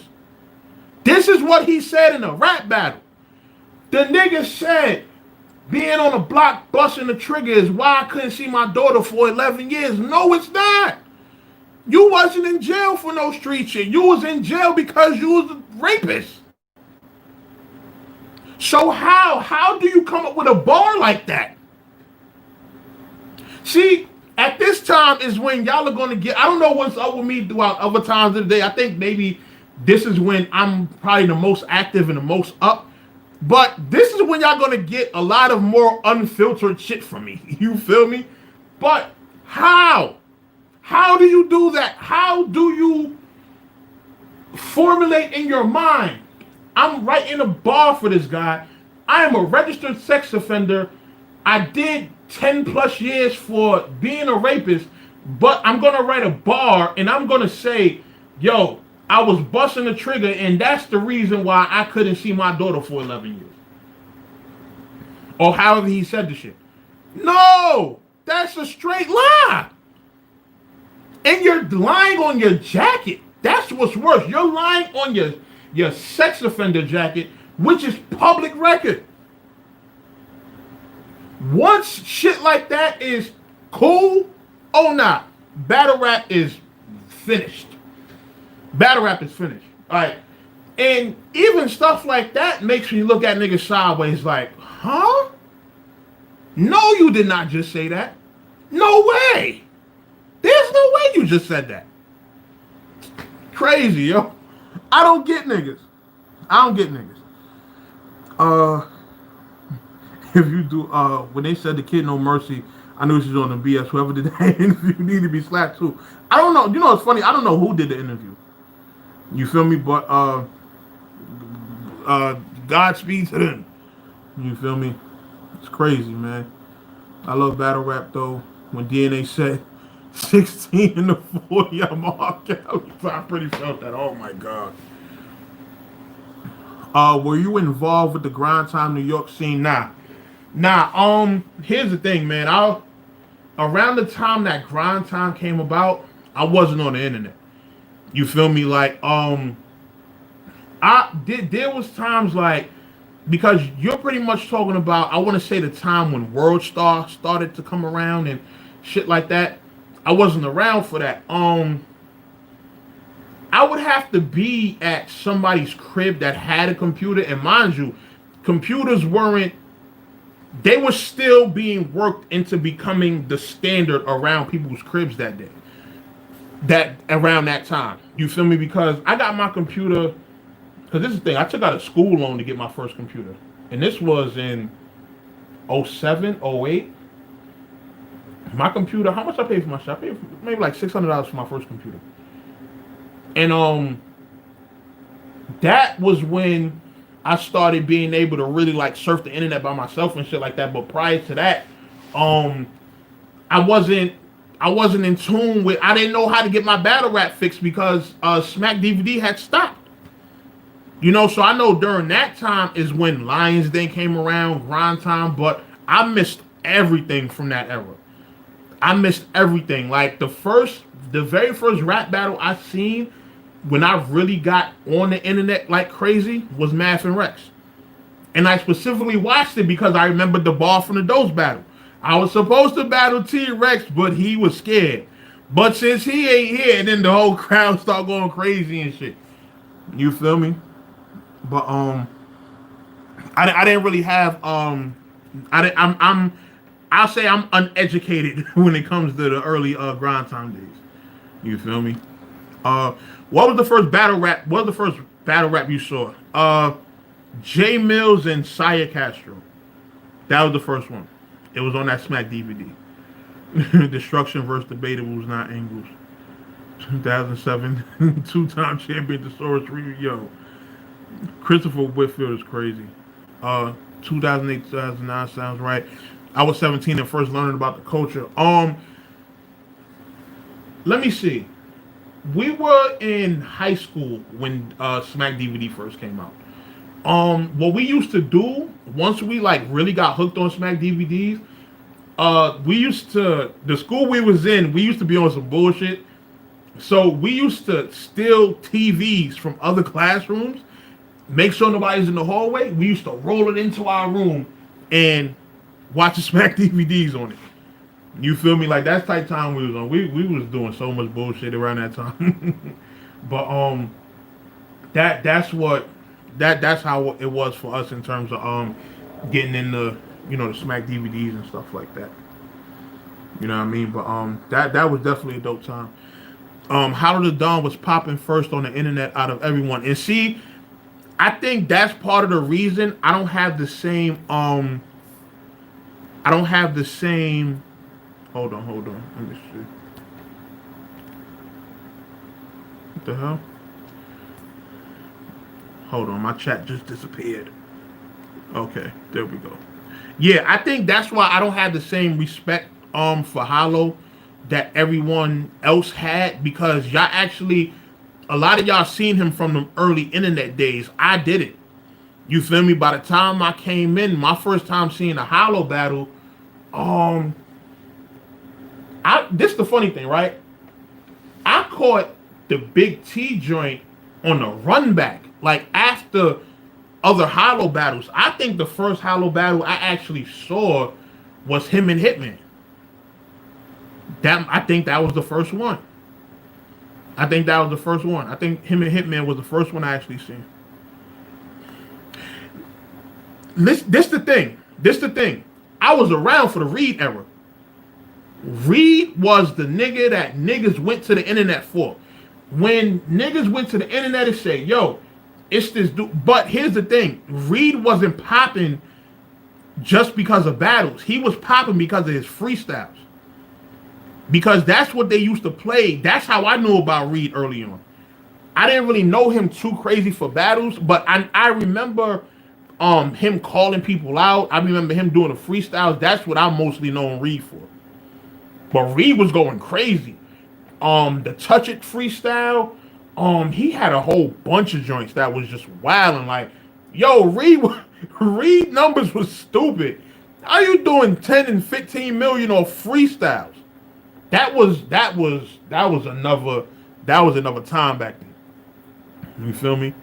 This is what he said in a rap battle. The nigga said, being on a block busting the trigger is why I couldn't see my daughter for 11 years. No, it's not. You wasn't in jail for no street shit. You was in jail because you was a rapist. So how do you come up with a bar like that? See, at this time is when y'all are going to get, I don't know what's up with me throughout other times of the day. I think maybe this is when I'm probably the most active and the most up. But this is when y'all going to get a lot of more unfiltered shit from me. You feel me? But how? How do you do that? How do you formulate in your mind, I'm writing a bar for this guy. I am a registered sex offender. I did 10 plus years for being a rapist, but I'm going to write a bar and I'm going to say, yo, I was busting the trigger and that's the reason why I couldn't see my daughter for 11 years. Or however he said the shit. No, that's a straight lie. And you're lying on your jacket. That's what's worse. You're lying on your sex offender jacket, which is public record. Once shit like that is cool, oh nah, battle rap is finished. Battle rap is finished. All right. And even stuff like that makes me look at niggas sideways like, huh? No, you did not just say that. No way. There's no way when you just said that. Crazy, yo. I don't get niggas. If you do, when they said the kid No Mercy, I knew she was on the BS. Whoever did that interview need to be slapped too. I don't know. You know what's funny? I don't know who did the interview. You feel me? But Godspeed to them. You feel me? It's crazy, man. I love battle rap though. When DNA said 16 in the 40, I'm all I pretty felt that. Oh my god. Were you involved with the Grind Time New York scene? Nah. Here's the thing, man. Around the time that Grind Time came about, I wasn't on the internet. You feel me? Like, there was times like, because you're pretty much talking about, I want to say the time when World Star started to come around and shit like that. I wasn't around for that. I would have to be at somebody's crib that had a computer, and mind you, computers they were still being worked into becoming the standard around people's cribs that day. Around that time. You feel me? Because I got my computer, because this is the thing, I took out a school loan to get my first computer. And this was in 07, 08. My computer, how much I paid for my shit? I paid maybe like $600 for my first computer. And that was when I started being able to really like surf the internet by myself and shit like that. But prior to that, I wasn't in tune with, I didn't know how to get my battle rap fixed because Smack DVD had stopped. You know, so I know during that time is when Lions Den came around, Grind Time, but I missed everything from that era. I missed everything. Like the very first rap battle I seen when I really got on the internet like crazy was Math and Rex. And I specifically watched it because I remembered the ball from the Dose battle. I was supposed to battle T-Rex, but he was scared. But since he ain't here, and then the whole crowd start going crazy and shit. You feel me? But I didn't really have I'll say I'm uneducated when it comes to the early Grind Time days. You feel me? What was the first battle rap? What was the first battle rap you saw? J Mills and Saya Castro. That was the first one. It was on that Smack DVD. Destruction versus Debatables, not Angles. 2007, two-time champion Thesaurus review. Yo, Christopher Whitfield is crazy. 2008, 2009 sounds right. I was 17 and first learning about the culture. Let me see. We were in high school when Smack DVD first came out. What we used to do once we like really got hooked on Smack DVDs, the school we was in, we used to be on some bullshit. So we used to steal TVs from other classrooms, make sure nobody's in the hallway. We used to roll it into our room and watch the Smack DVDs on it. You feel me? Like that's the type of time we was on. We was doing so much bullshit around that time. But that's how it was for us in terms of getting into the Smack DVDs and stuff like that. You know what I mean? But that was definitely a dope time. How the Dawn was popping first on the internet out of everyone. And see, I think that's part of the reason I don't have the same Hold on. Let me see. What the hell? Hold on, my chat just disappeared. Okay, there we go. Yeah, I think that's why I don't have the same respect for Hollow that everyone else had, because y'all actually, a lot of y'all seen him from the early internet days. I didn't. You feel me? By the time I came in, my first time seeing a Hollow battle, this is the funny thing, right? I caught the Big T joint on the run back, like after other Hollow battles. I think the first Hollow battle I actually saw was him and Hitman. I think that was the first one. I think him and Hitman was the first one I actually seen. This the thing. I was around for the Reed era. Reed was the nigga that niggas went to the internet for. When niggas went to the internet and said, yo, it's this dude. But here's the thing. Reed wasn't popping just because of battles. He was popping because of his freestyles. Because that's what they used to play. That's how I knew about Reed early on. I didn't really know him too crazy for battles, but I remember him calling people out. I remember him doing the freestyles. That's what I mostly know Reed for. But Reed was going crazy. The Touch It freestyle, he had a whole bunch of joints that was just wilding. Like, yo, Reed numbers was stupid. How you doing 10 and 15 million on freestyles? That was another time back then. You feel me?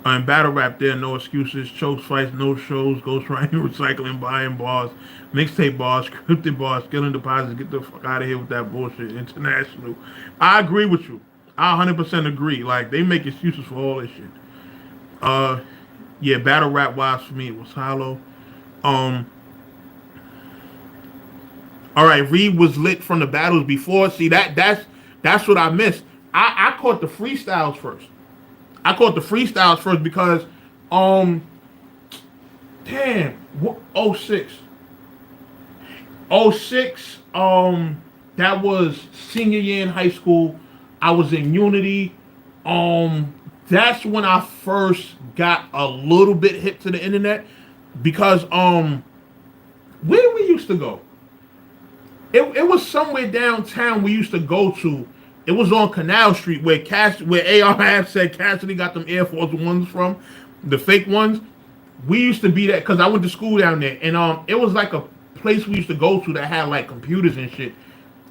In battle rap, there are no excuses, chokes, fights, no shows, ghostwriting, recycling, buying bars, mixtape bars, scripted bars, killing deposits. Get the fuck out of here with that bullshit. International. I agree with you. I 100% agree. Like, they make excuses for all this shit. Yeah, battle rap wise for me, it was hollow. All right, Reed was lit from the battles before. See, that's what I missed. I caught the freestyles first. Because, damn, 06. 06, that was senior year in high school. I was in Unity. That's when I first got a little bit hip to the internet. Because, where we used to go? It was somewhere downtown we used to go to. It was on Canal Street where AR said Cassidy got them Air Force Ones from, the fake ones. We used to be that because I went to school down there, and it was like a place we used to go to that had like computers and shit.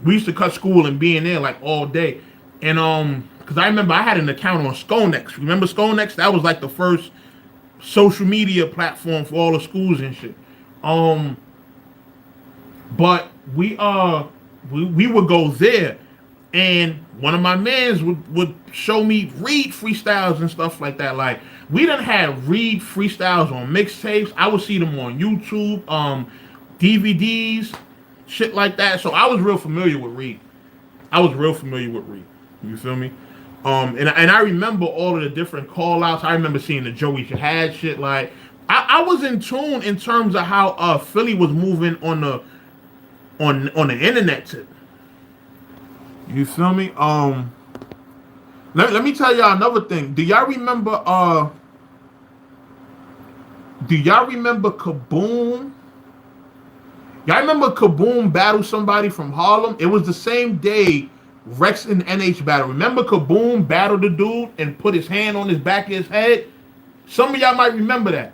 We used to cut school and be in there like all day, and because I remember I had an account on Skonex. Remember Skonex? That was like the first social media platform for all the schools and shit. But we would go there. And one of my mans would show me Reed freestyles and stuff like that. Like, we done had Reed freestyles on mixtapes. I would see them on YouTube, DVDs, shit like that. So I was real familiar with Reed. You feel me? And I remember all of the different call outs. I remember seeing the Joey Jihad shit. Like, I was in tune in terms of how Philly was moving on the internet tip. You feel me? Let me tell y'all another thing. Do y'all remember Kaboom? Y'all remember Kaboom battled somebody from Harlem? It was the same day Rex and NH battle. Remember Kaboom battled the dude and put his hand on his back of his head? Some of y'all might remember that.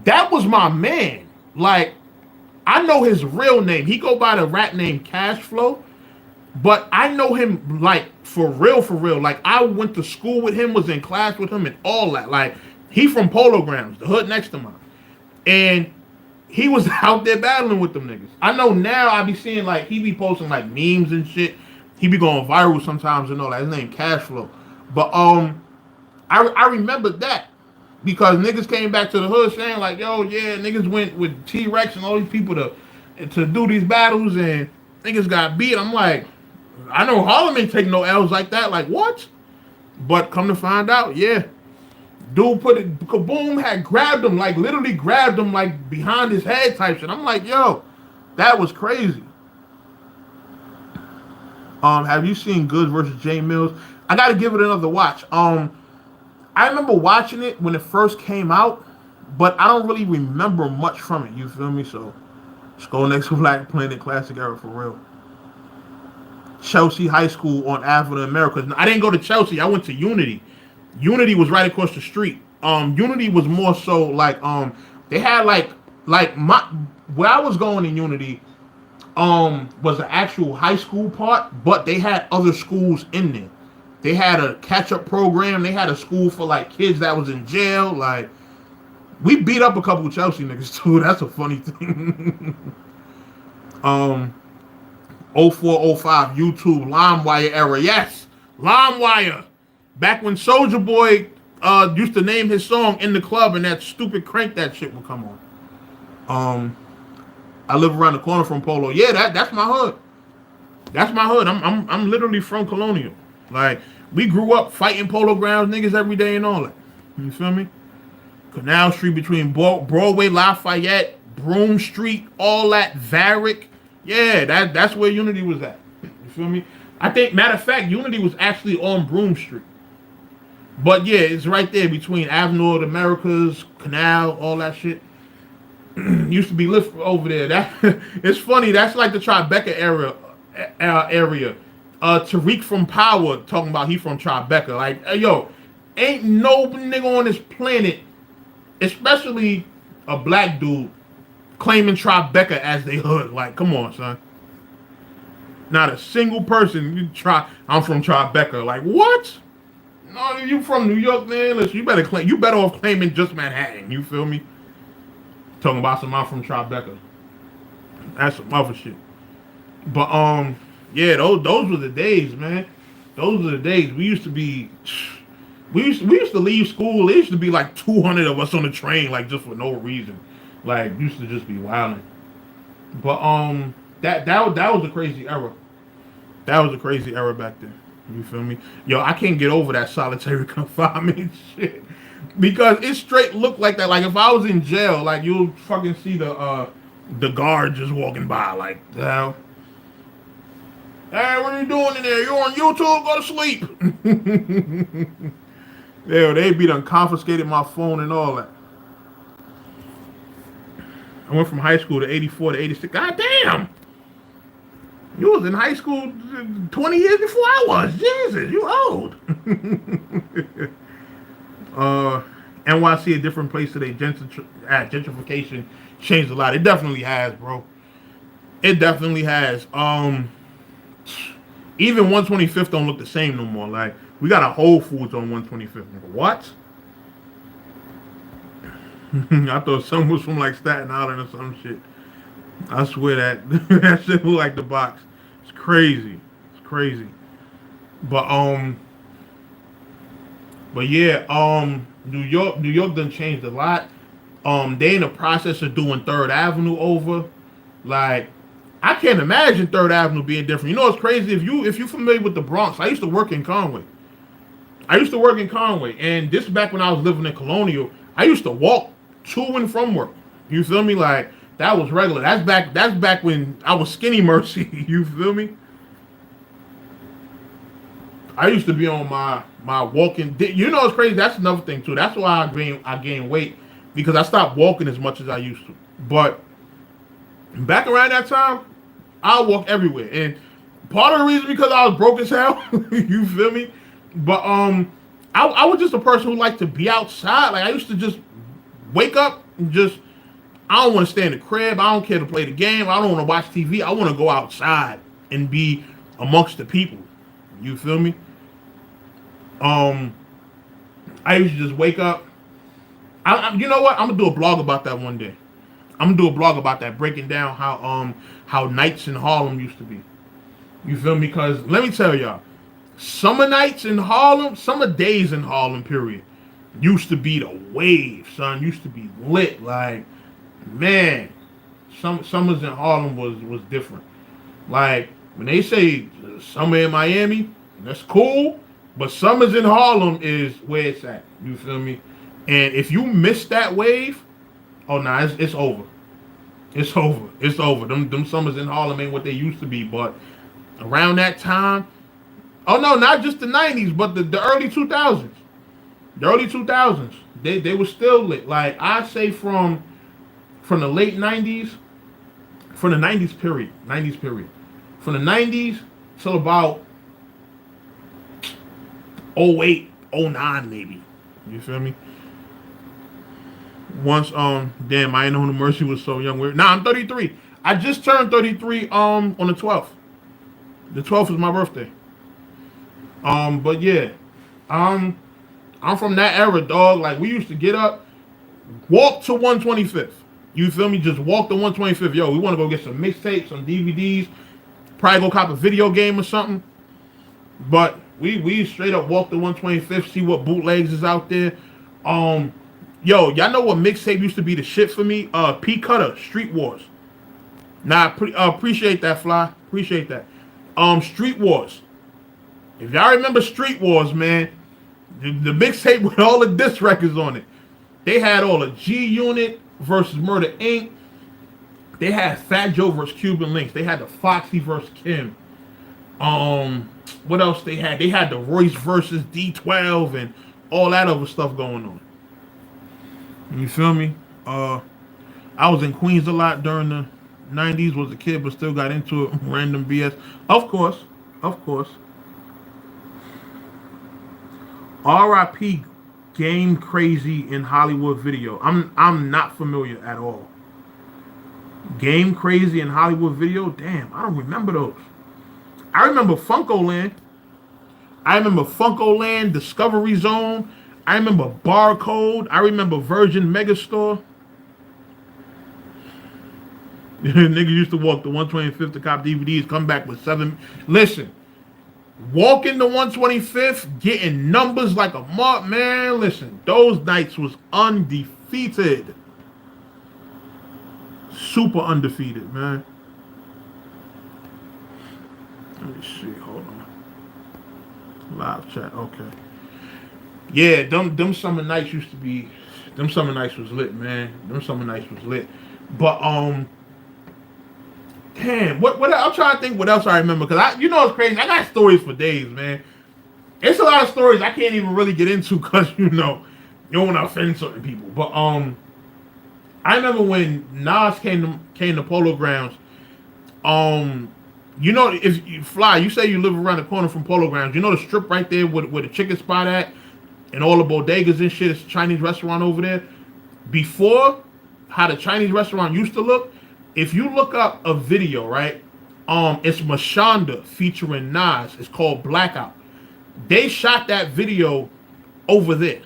That was my man. Like, I know his real name. He go by the rap name Cashflow. But I know him, like, for real. Like, I went to school with him, was in class with him and all that. Like, he from Polo Grounds, the hood next to mine. And he was out there battling with them niggas. I know now I be seeing, like, he be posting, like, memes and shit. He be going viral sometimes and all that. His name Cashflow. But, I remember that. Because niggas came back to the hood saying, like, yo, yeah, niggas went with T-Rex and all these people to do these battles and niggas got beat. I'm like, I know Harlem ain't take no L's like that. Like, what? But come to find out, yeah. Dude Kaboom had grabbed him, like, literally grabbed him, like, behind his head type shit. I'm like, yo, that was crazy. Have you seen Goods versus J Mills? I got to give it another watch. I remember watching it when it first came out, but I don't really remember much from it. You feel me? So, let's go next to Black Planet Classic Era for real. Chelsea High School on Avenue America. I didn't go to Chelsea. I went to Unity. Unity was right across the street. Unity was more so like they had like where I was going in Unity was the actual high school part, but they had other schools in there. They had a catch-up program. They had a school for like kids that was in jail. Like, we beat up a couple of Chelsea niggas too. That's a funny thing. 0405 YouTube LimeWire era. Yes, LimeWire. Back when Soulja Boy used to name his song in the club, and that stupid Crank That shit would come on. I live around the corner from Polo. Yeah, that's my hood. That's my hood. I'm literally from Colonial. Like, we grew up fighting Polo Grounds niggas every day and all that. You feel me? Canal Street between Broadway, Lafayette, Broome Street, all that, Varick. Yeah, that's where Unity was at. You feel me? I think, matter of fact, Unity was actually on Broome Street. But yeah, it's right there between Avenue of the Americas, Canal, all that shit. Used to be lit over there. That it's funny. That's like the Tribeca area. Tariq from Power talking about he from Tribeca. Like, hey, yo, ain't no nigga on this planet, especially a black dude, claiming Tribeca as they hood. Like, come on, son. Not a single person. I'm from Tribeca. Like, what? No, you from New York, man. Listen, you better off claiming just Manhattan. You feel me? Talking about some I'm from Tribeca. That's some other shit. But yeah, those were the days, man. Those were the days. We used to leave school. There used to be like 200 of us on the train, like just for no reason. Like, used to just be wilding. But that was a crazy era. That was a crazy era back then. You feel me? Yo, I can't get over that solitary confinement shit. Because it straight looked like that. Like, if I was in jail, like, you'll fucking see the guard just walking by, like, the hell. Hey, what are you doing in there? You on YouTube? Go to sleep. Yeah, they be done confiscated my phone and all that. I went from high school to 84 to 86. God damn! You was in high school 20 years before I was. Jesus, you old. NYC, a different place today. Gentrification changed a lot. It definitely has, bro. It definitely has. Even 125th don't look the same no more. Like, we got a Whole Foods on 125th. What? I thought some was from like Staten Island or some shit. I swear that shit look like the box. It's crazy. It's crazy. But yeah, New York done changed a lot. They in the process of doing 3rd Avenue over. Like, I can't imagine 3rd Avenue being different. You know what's crazy? If you're familiar with the Bronx, I used to work in Conway. And this is back when I was living in Colonial. I used to walk to and from work. You feel me? Like, that was regular. That's back when I was skinny Mercy. You feel me? I used to be on my walking. You know what's crazy? That's another thing too. That's why I gained weight, because I stopped walking as much as I used to. But back around that time, I walk everywhere, and part of the reason because I was broke as hell. You feel me? But I was just a person who liked to be outside. Like, I used to just wake up and just, I don't want to stay in the crib. I don't care to play the game. I don't want to watch TV. I want to go outside and be amongst the people. You feel me? I used to just wake up. You know what? I'm gonna do a blog about that one day. I'm gonna do a blog about that, breaking down how nights in Harlem used to be. You feel me? Because let me tell y'all, summer nights in Harlem, summer days in Harlem, period, used to be the wave, son. Used to be lit. Like, man, summers in Harlem was different. Like, when they say summer in Miami, that's cool, but summers in Harlem is where it's at. You feel me? And if you miss that wave, oh nah, it's over. It's over. It's over. Them summers in Harlem ain't what they used to be. But around that time, oh no, not just the 90s, but the early 2000s. The early 2000s, they were still lit. Like, I say from the late 90s, from the 90s period, from the 90s till about 08, 09 maybe. You feel me? Once damn, I ain't know Mercy was so young. Nah, I'm 33. I just turned 33 on the 12th. The 12th is my birthday. But yeah, I'm from that era, dog. Like, we used to get up, walk to 125th. You feel me? Just walk to 125th. Yo, we want to go get some mixtapes, some DVDs, probably go cop a video game or something. But We straight up walk the 125th, see what bootlegs is out there. Yo, y'all know what mixtape used to be the shit for me? P Cutter, Street Wars. Nah, appreciate that, Fly. Appreciate that. Street Wars. If y'all remember Street Wars, man, the mixtape with all the diss records on it. They had all the G Unit versus Murder Inc. They had Fat Joe versus Cuban Links. They had the Foxy versus Kim. What else they had? They had the Royce versus D12 and all that other stuff going on. You feel me? I was in Queens a lot during the 90s, was a kid, but still got into it. Random BS. Of course. R.I.P. Game Crazy in Hollywood Video. I'm not familiar at all. Game Crazy in Hollywood Video? Damn, I don't remember those. I remember Funko Land, Discovery Zone. I remember Barcode. I remember Virgin Megastore. Niggas used to walk the 125th to cop DVDs, come back with 7. Listen, walking the 125th, getting numbers like a mark, man. Listen, those nights was undefeated. Super undefeated, man. Let me see. Hold on. Live chat. Okay. Yeah, them summer nights used to be. Them summer nights was lit, man. Them summer nights was lit. But damn. What? I'm trying to think what else I remember, because it's crazy. I got stories for days, man. It's a lot of stories I can't even really get into because you don't want to offend certain people. But I remember when Nas came to Polo Grounds. If you Fly, you say you live around the corner from Polo Grounds. You know the strip right there where the chicken spot at, and all the bodegas and shit. It's a Chinese restaurant over there. Before, how the Chinese restaurant used to look. If you look up a video, right? It's Mashonda featuring Nas. It's called Blackout. They shot that video over there.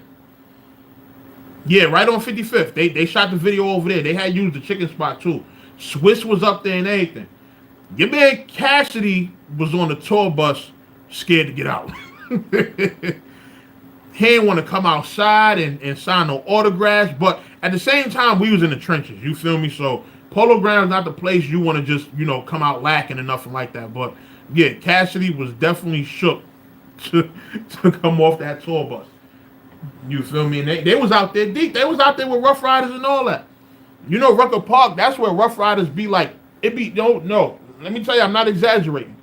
Yeah, right on 55th. They shot the video over there. They had used the chicken spot too. Swiss was up there and everything. Your man Cassidy was on the tour bus, scared to get out. He didn't want to come outside and sign no autographs, but at the same time, we was in the trenches. You feel me? So Polo Grounds not the place you want to just come out lacking and nothing like that. But yeah, Cassidy was definitely shook to come off that tour bus. You feel me? And they was out there deep. They was out there with Rough Riders and all that. Rucker Park, that's where Rough Riders be like. No. Let me tell you, I'm not exaggerating.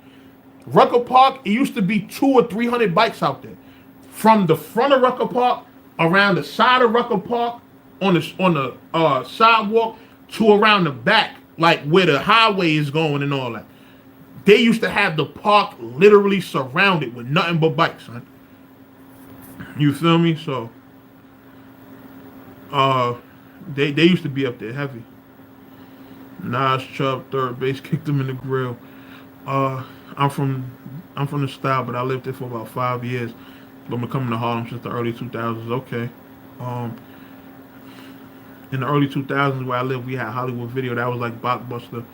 Rucker Park, it used to be 200 or 300 bikes out there. From the front of Rucker Park, around the side of Rucker Park, on the sidewalk, to around the back, like where the highway is going and all that. They used to have the park literally surrounded with nothing but bikes, son. You feel me? So, they used to be up there heavy. Nas Chubb, third base, kicked him in the grill. I'm from the style, but I lived there for about 5 years. Been coming to Harlem since the early 2000s. Okay. In the early 2000s where I lived, we had Hollywood Video. That was like Blockbuster,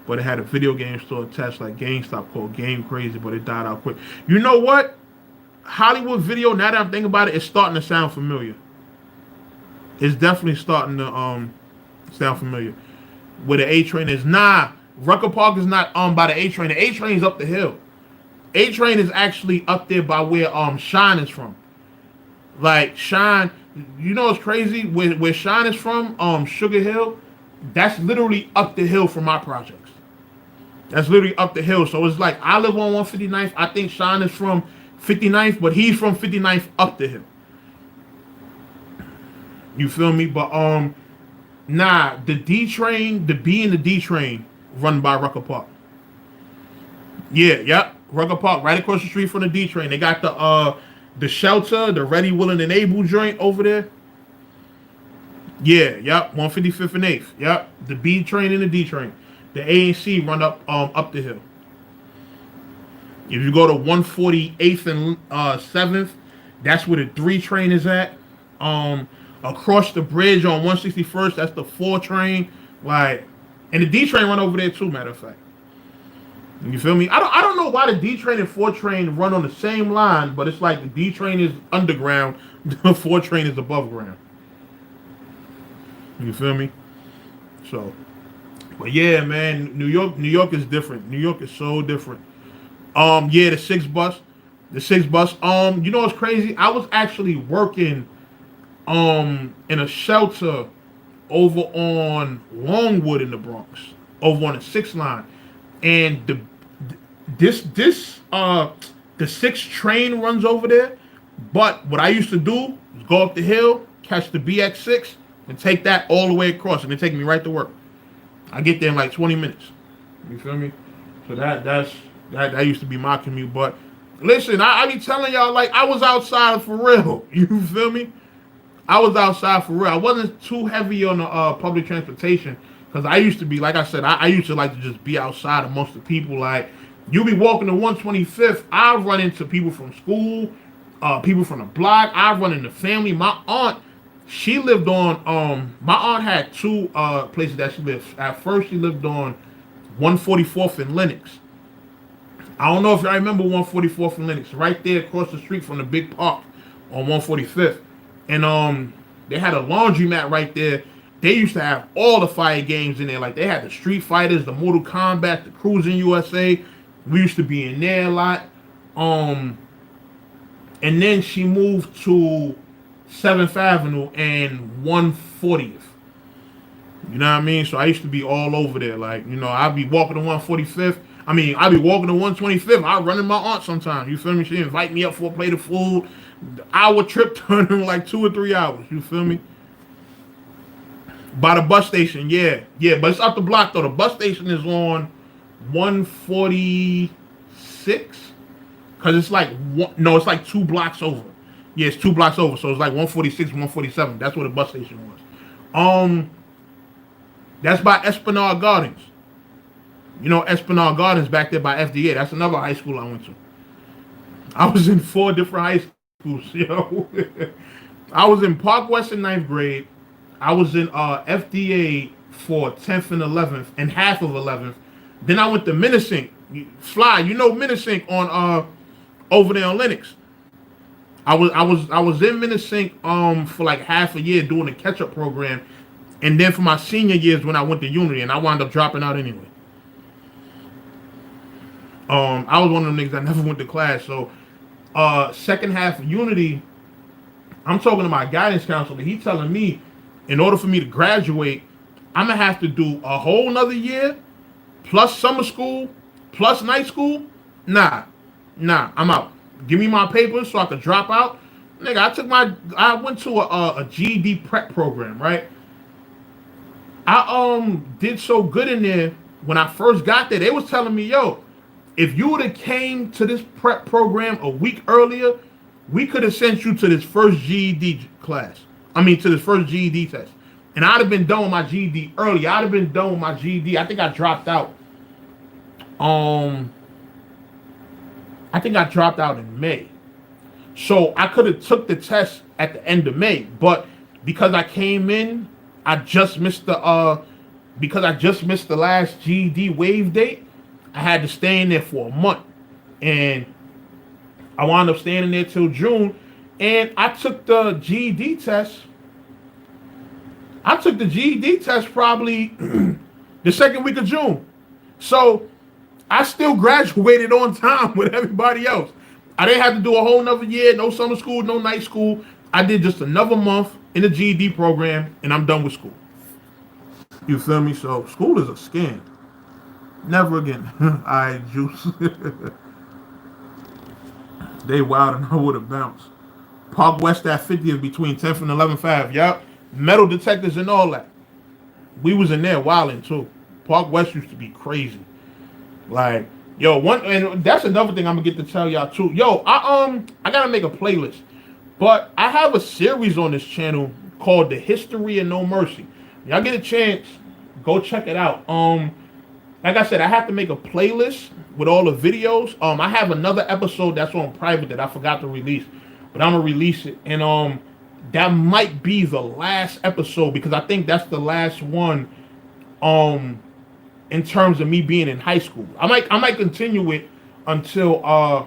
but it had a video game store attached like GameStop called Game Crazy, but it died out quick. You know what? Hollywood Video, now that I'm thinking about it, it's starting to sound familiar. It's definitely starting to sound familiar. Where the A train is. Nah, Rucker Park is not by the A train. The A train is up the hill. A train is actually up there by where Shine is from. Like Shine, what's crazy? Where Shine is from, Sugar Hill, that's literally up the hill from my projects. That's literally up the hill. So it's like I live on 159th. I think Shine is from 59th, but he's from 59th up the hill. You feel me? But nah, the D train, the B and the D train run by Rucker Park. Yeah, yep. Rucker Park, right across the street from the D train. They got the shelter, the Ready, Willing, and Able joint over there. Yeah, yep. 155th and 8th. Yep. The B train and the D train. The A and C run up the hill. If you go to 148th and 7th, that's where the 3 train is at. Across the bridge on 161st, that's the 4 train. Like, and the D train run over there too, matter of fact. You feel me? I don't know why the D train and 4 train run on the same line, but it's like the D train is underground, the 4 train is above ground. You feel me? So, but yeah, man, New York is different. New York is so different. Yeah, the 6 bus. You know what's crazy? I was actually working in a shelter over on Longwood in the Bronx, over on the 6 line. And the 6 train runs over there. But what I used to do is go up the hill, catch the BX6, and take that all the way across, and it take me right to work. I get there in like 20 minutes. You feel me? So that used to be my commute. But listen, I be telling y'all, like, I was outside for real. You feel me? I was outside for real. I wasn't too heavy on the public transportation because I used to be, like I said, I used to like to just be outside amongst the people. Like, you be walking to 125th, I run into people from school, people from the block. I run into family. My aunt, she lived on, my aunt had 2 places that she lived. At first, she lived on 144th and Lenox. I don't know if y'all remember 144th and Lenox, right there across the street from the big park on 145th. And they had a laundromat right there. They used to have all the fire games in there. Like, they had the Street Fighters, the Mortal Kombat, the Cruising USA. We used to be in there a lot. And then she moved to 7th Avenue and 140th. You know what I mean? So I used to be all over there. Like, you know, I'd be walking to 145th. I'd be walking to 125th. I'd run in my aunt sometimes. You feel me? She'd invite me up for a plate of food. The hour trip turned in like 2 or 3 hours. You feel me? By the bus station, yeah. But it's up the block, though. The bus station is on 146. Because it's like, it's like 2 blocks over. Yeah, it's 2 blocks over. So it's like 146, 147. That's where the bus station was. That's by Esplanade Gardens. You know, Esplanade Gardens back there by FDA. That's another high school I went to. I was in 4 different high schools, yo. I was in Park West in 9th grade. I was in FDA for 10th and 11th and half of 11th. Then I went to Minnesink. Fly, you know Minnesink on over there on Lenox. I was in Minnesink for like half a year doing a catch-up program. And then for my senior years when I went to Unity, and I wound up dropping out anyway. I was one of them niggas that never went to class. So, second half of Unity, I'm talking to my guidance counselor. He telling me, in order for me to graduate, I'm gonna have to do a whole nother year, plus summer school, plus night school. Nah, I'm out. Give me my papers so I could drop out. Nigga, I went to a GED prep program, right? I did so good in there when I first got there. They was telling me, yo, if you would have came to this prep program a week earlier, we could have sent you to this first GED class. To this first GED test. And I'd have been done with my GED early. I'd have been done with my GED. I think I dropped out. I think I dropped out in May. So I could have took the test at the end of May. But because I came in, I just missed the last GED wave date. I had to stay in there for a month. And I wound up staying in there till June. And I took the GED test. Probably the second week of June. So I still graduated on time with everybody else. I didn't have to do a whole nother year, no summer school, no night school. I did just another month in the GED program, and I'm done with school. You feel me? So school is a scam. Never again. Alright, Juice. They wild and I would have bounced. Park West at 50th between 10th and 11th Ave. Yup. Metal detectors and all that. We was in there wilding too. Park West used to be crazy. Like, yo, and that's another thing I'm gonna get to tell y'all too. Yo, I gotta make a playlist. But I have a series on this channel called The History of No Mercy. Y'all get a chance, go check it out. Like I said, I have to make a playlist with all the videos. I have another episode that's on private that I forgot to release, but I'm gonna release it. And that might be the last episode because I think that's the last one in terms of me being in high school. I might continue it until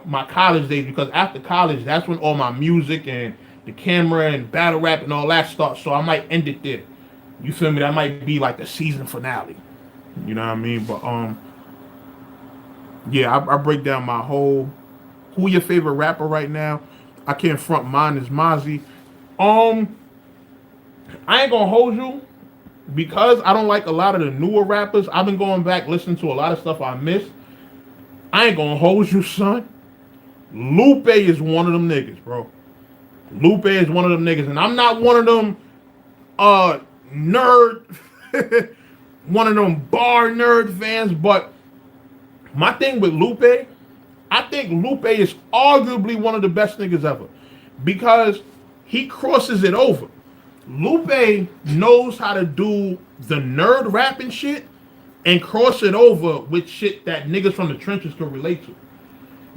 my college days, because after college, that's when all my music and the camera and battle rap and all that starts. So I might end it there. You feel me? That might be like the season finale. You know what I mean? But yeah, I break down my whole who your favorite rapper right now. I can't front, mine is Mozzie. I ain't gonna hold you, because I don't like a lot of the newer rappers. I've been going back listening to a lot of stuff I missed. I ain't gonna hold you, son. Lupe is one of them niggas, bro. Lupe is one of them niggas, and I'm not one of them nerd, one of them bar nerd fans, but my thing with Lupe, I think Lupe is arguably one of the best niggas ever, because he crosses it over. Lupe knows how to do the nerd rapping shit and cross it over with shit that niggas from the trenches can relate to.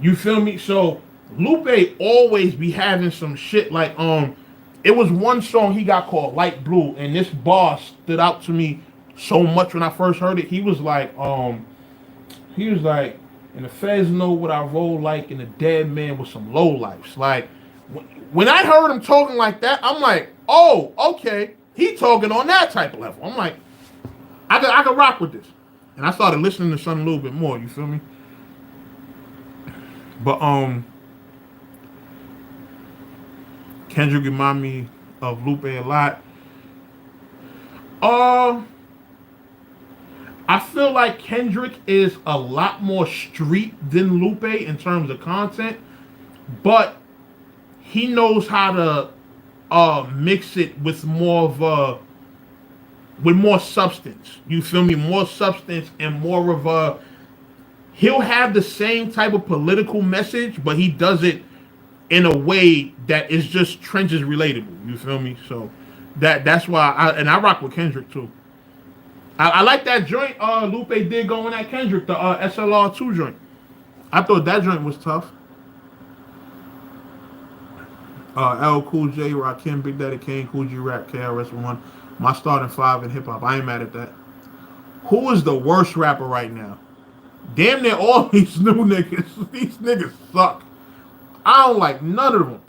You feel me? So Lupe always be having some shit like it was one song he got called Light Blue, and this bar stood out to me so much when I first heard it. He was like, and the feds know what I roll like, and a dead man with some low lifes. Like, when I heard him talking like that, I'm like, oh, okay, he talking on that type of level. I'm like, I could rock with this. And I started listening to something a little bit more, you feel me? But Kendrick remind me of Lupe a lot. I feel like Kendrick is a lot more street than Lupe in terms of content, but he knows how to mix it with more of with more substance. You feel me? More substance and more of a. He'll have the same type of political message, but he does it in a way that is just trenches relatable. You feel me? So that's why I rock with Kendrick too. I like that joint Lupe did going at Kendrick, the SLR2 joint. I thought that joint was tough. L Cool J, Rakim, Big Daddy Kane, Cool G Rap, KRS-One. My starting five in hip hop. I ain't mad at that. Who is the worst rapper right now? Damn near all these new niggas. These niggas suck. I don't like none of them.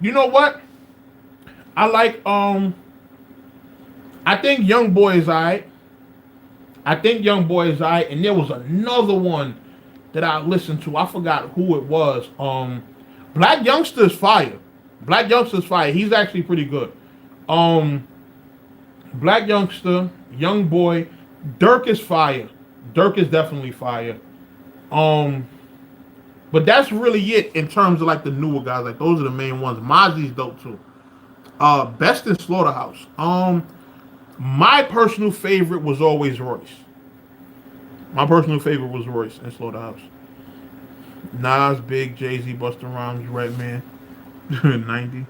You know what? I like I think Young Boy is alright. And there was another one that I listened to. I forgot who it was. Black Youngster's fire. He's actually pretty good. Black Youngster, Young Boy, Dirk is fire. Dirk is definitely fire. But that's really it in terms of like the newer guys. Like those are the main ones. Mozzie's dope too. Best in Slaughterhouse. My personal favorite was always Royce. In Slaughterhouse. Nas, Big, Jay-Z, Busta Rhymes, Redman, 90.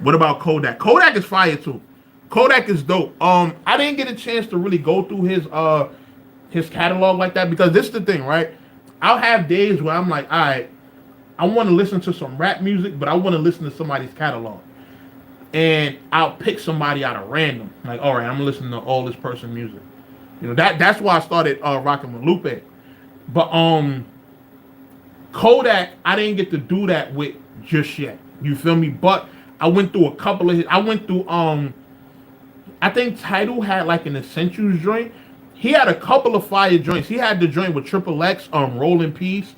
What about Kodak? Kodak is fire too. Kodak is dope. I didn't get a chance to really go through his catalog like that, because this is the thing, right? I'll have days where I'm like, all right, I want to listen to some rap music, but I want to listen to somebody's catalog. And I'll pick somebody out of random. Like, all right, I'm gonna listen to all this person music. You know, that's why I started rocking with Lupe. But Kodak, I didn't get to do that with just yet. You feel me? But I went through a couple of his. I went through I think Tidal had like an Essentials joint. He had a couple of fire joints. He had the joint with Triple X, Roll in Peace.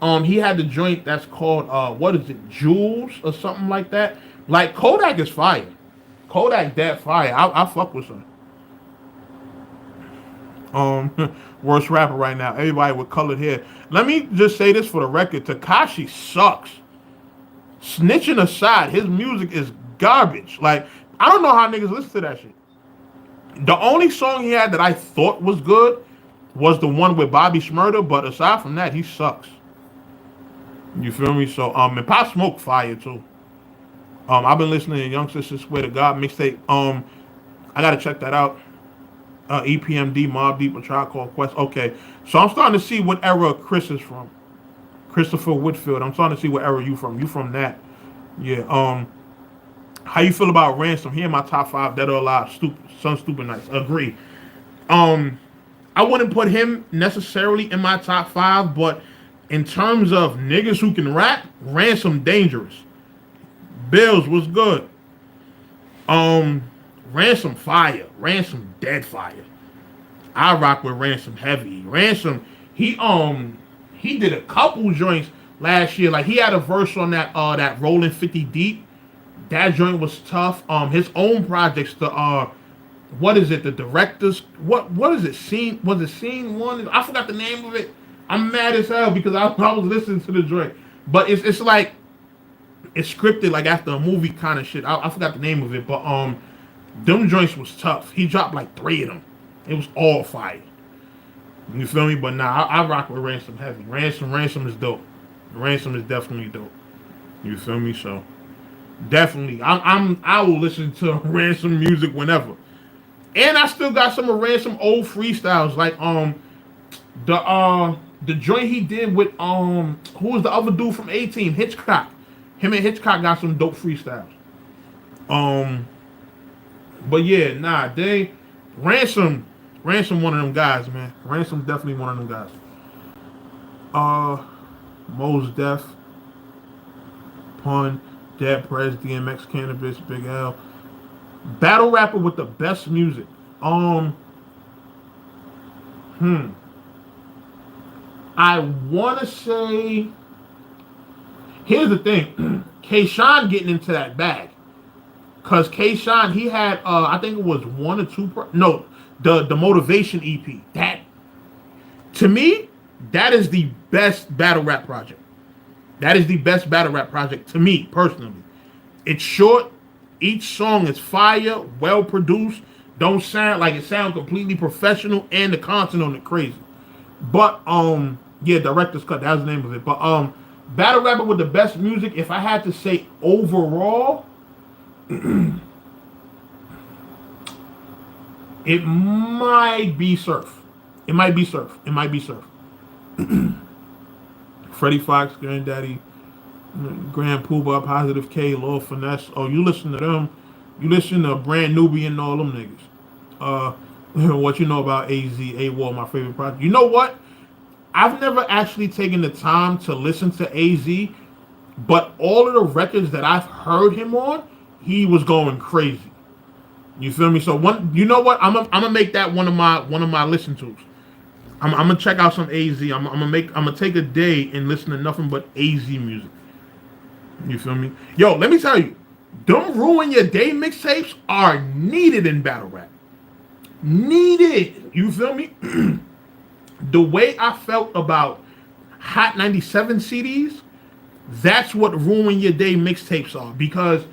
He had the joint that's called what is it, Jules or something like that. Like Kodak is fire. Kodak that fire. I fuck with him. Worst rapper right now. Everybody with colored hair. Let me just say this for the record. Tekashi sucks. Snitching aside, his music is garbage. Like, I don't know how niggas listen to that shit. The only song he had that I thought was good was the one with Bobby Shmurda, but aside from that, he sucks. You feel me? So, and Pop Smoke fire too. I've been listening to Young Sister Swear to God mixtape. I gotta check that out. EPMD, Mobb Deep, A Tribe Called Quest. Okay, so I'm starting to see what era Chris is from. Christopher Whitfield. I'm starting to see what era you from. You from that? Yeah. How you feel about Ransom? Here in my top 5 Dead or Alive. Some Stupid Nights. Agree. I wouldn't put him necessarily in my top 5, but in terms of niggas who can rap, Ransom dangerous. Bills was good. Ransom fire. Ransom dead fire. I rock with Ransom heavy. Ransom, he did a couple joints last year. Like he had a verse on that Rolling 50 Deep. That joint was tough. His own projects, what is it? The directors, what is it? Scene one? I forgot the name of it. I'm mad as hell because I was listening to the joint, but it's like it's scripted like after a movie kind of shit. I forgot the name of it, but them joints was tough. He dropped like 3 of them. It was all fire. You feel me? But nah, I rock with Ransom heavy. Ransom is dope. Ransom is definitely dope. You feel me? So definitely, I will listen to Ransom music whenever. And I still got some of Ransom old freestyles, like the joint he did with who was the other dude from A-Team, Hitchcock. Him and Hitchcock got some dope freestyles. But yeah, nah, Ransom one of them guys, man. Ransom definitely one of them guys. Mos Def, Pun, Dead Prez, DMX, Cannabis, Big L. Battle rapper with the best music. I wanna say. Here's the thing, K-Shine getting into that bag, cause K-Shine he had I think it was 1 or 2. The Motivation EP. That to me, that is the best battle rap project. That is the best battle rap project to me personally. It's short. Each song is fire, well produced. Don't sound like it sound completely professional, and the content on it crazy. But yeah, director's cut. That was the name of it. But battle rapper with the best music. If I had to say overall, it might be Surf. It might be Surf. Freddie Fox, Granddaddy, Grand Poobah, Positive K, Lil Finesse. Oh, you listen to them. You listen to Brand Nubian and all them niggas. What you know about AZ, AWOL, my favorite project. You know what? I've never actually taken the time to listen to AZ, but all of the records that I've heard him on, he was going crazy. You feel me? So you know what? I'm gonna make that one of my listen tos. I'm gonna check out some AZ. I'm gonna take a day and listen to nothing but AZ music. You feel me? Yo, let me tell you, them Ruin Your Day mixtapes are needed in battle rap. Needed. You feel me? The way I felt about Hot 97 CDs, that's what Ruin Your Day mixtapes are. Because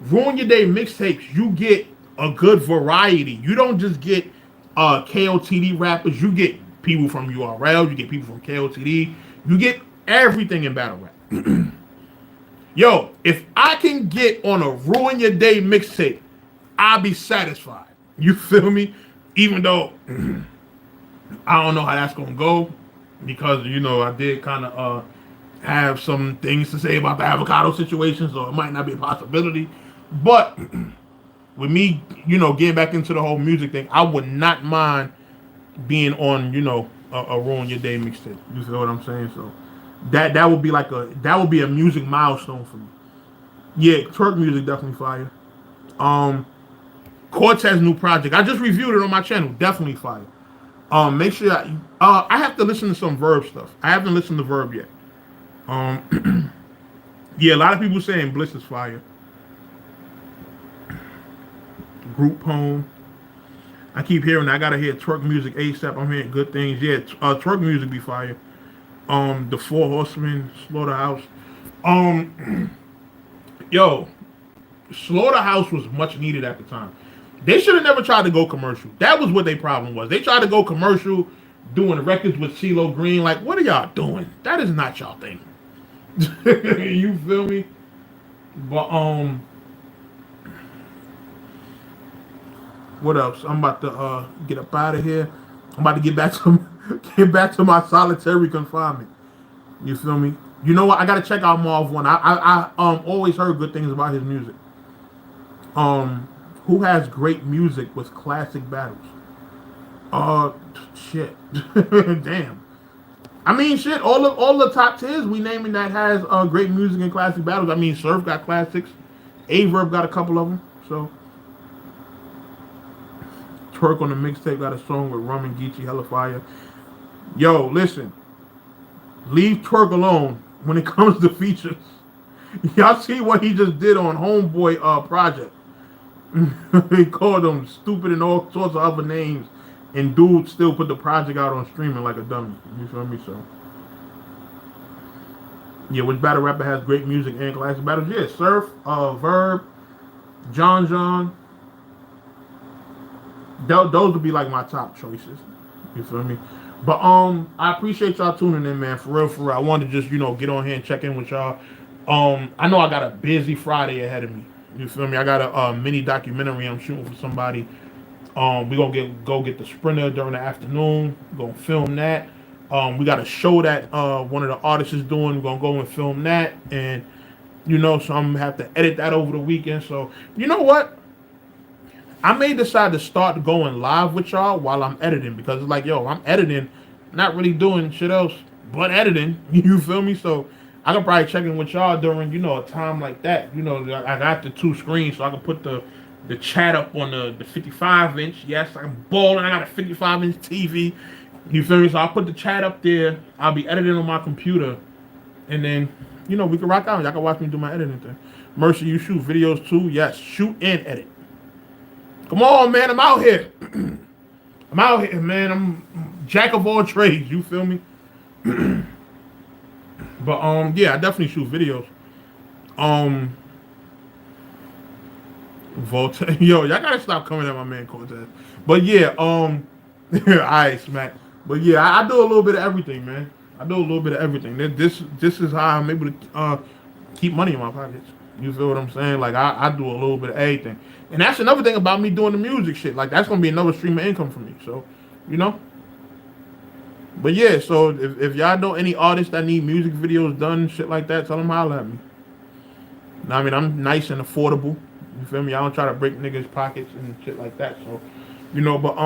Ruin Your Day mixtapes, you get a good variety. You don't just get KOTD rappers. You get people from URL. You get people from KOTD. You get everything in battle rap. Yo, if I can get on a Ruin Your Day mixtape, I'll be satisfied. You feel me? Even though I don't know how that's gonna go, because you know I did kind of have some things to say about the avocado situation, so it might not be a possibility. But with me, you know, getting back into the whole music thing, I would not mind being on, you know, a Ruin Your Day mixtape. You feel what I'm saying? So that would be a music milestone for me. Yeah, twerk music definitely fire. Cortez new project, I just reviewed it on my channel. Definitely fire. Make sure I have to listen to some Verb stuff. I haven't listened to Verb yet. Yeah, a lot of people saying Bliss is fire. Group Poem. I keep hearing I gotta hear twerk music ASAP. I'm hearing good things. Yeah, twerk music be fire. The Four Horsemen, Slaughterhouse. Yo, Slaughterhouse was much needed at the time. They should have never tried to go commercial. That was what their problem was. They tried to go commercial, doing records with CeeLo Green. Like, what are y'all doing? That is not y'all thing. You feel me? But what else? I'm about to get up out of here. I'm about to get back to my solitary confinement. You feel me? You know what? I gotta check out Marv One. I always heard good things about his music. Who has great music with classic battles? Shit. Damn. I mean, shit. All the top tiers we naming that has great music and classic battles. I mean, Surf got classics. Averb got a couple of them. So, Twerk on the mixtape got a song with Rum and Geechee, hella fire. Yo, listen. Leave Twerk alone when it comes to features. Y'all see what he just did on Homeboy Project. He called him stupid and all sorts of other names. And dude still put the project out on streaming like a dummy. You feel me? So, yeah, which battle rapper has great music and classic battles? Yeah, Surf, Verb, John. Those would be like my top choices. You feel me? But I appreciate y'all tuning in, man. For real. I wanted to just get on here and check in with y'all. I know I got a busy Friday ahead of me. You feel me? I got a mini documentary I'm shooting for somebody. We gonna go get the Sprinter during the afternoon. We're gonna film that. We got a show that one of the artists is doing. We're gonna go and film that, and so I'm gonna have to edit that over the weekend. So you know what? I may decide to start going live with y'all while I'm editing, because it's like, yo, I'm editing, not really doing shit else but editing. You feel me? So I can probably check in with y'all during a time like that. I got the 2 screens, so I can put the chat up on the 55-inch. Yes, I'm balling. I got a 55-inch TV. You feel me? So I'll put the chat up there. I'll be editing on my computer. And then, we can rock out. Y'all can watch me do my editing thing. Mercy, you shoot videos too? Yes, shoot and edit. Come on, man. I'm out here. I'm out here, man. I'm jack of all trades. You feel me? But, yeah, I definitely shoot videos. Voltaire. Yo, y'all gotta stop coming at my man Cortez. But yeah, alright, smack. But yeah, I do a little bit of everything, man. I do a little bit of everything. This is how I'm able to keep money in my pockets. You feel what I'm saying? Like I do a little bit of everything. And that's another thing about me doing the music shit. Like that's gonna be another stream of income for me. So, But yeah, so if y'all know any artists that need music videos done, shit like that, tell them holler at me. Now, I mean, I'm nice and affordable. You feel me? I don't try to break niggas' pockets and shit like that. So, but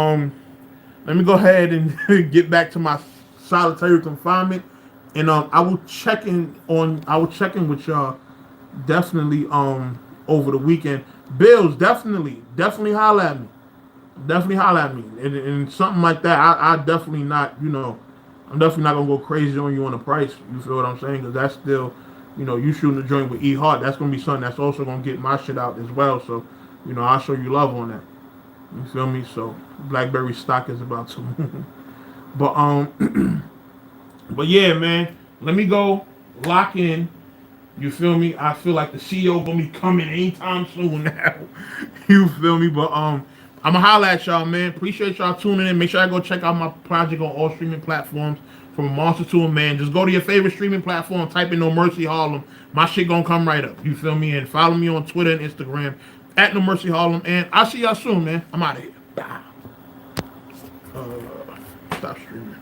let me go ahead and get back to my solitary confinement, and I will check in with y'all definitely over the weekend. Bills, definitely holler at me. Definitely holler at me, and something like that. I definitely not, I'm definitely not gonna go crazy on you on the price. You feel what I'm saying? Because that's still. You shooting the joint with E Hart, that's gonna be something that's also gonna get my shit out as well. So, I'll show you love on that. You feel me? So BlackBerry stock is about to move. But but yeah, man. Let me go lock in. You feel me? I feel like the CEO gonna be coming anytime soon now. You feel me? But I'ma holla at y'all, man. Appreciate y'all tuning in. Make sure I go check out my project on all streaming platforms. From a monster to a man. Just go to your favorite streaming platform, type in No Mercy Harlem. My shit gonna come right up. You feel me? And follow me on Twitter and Instagram at No Mercy Harlem. And I'll see y'all soon, man. I'm out of here. Stop streaming.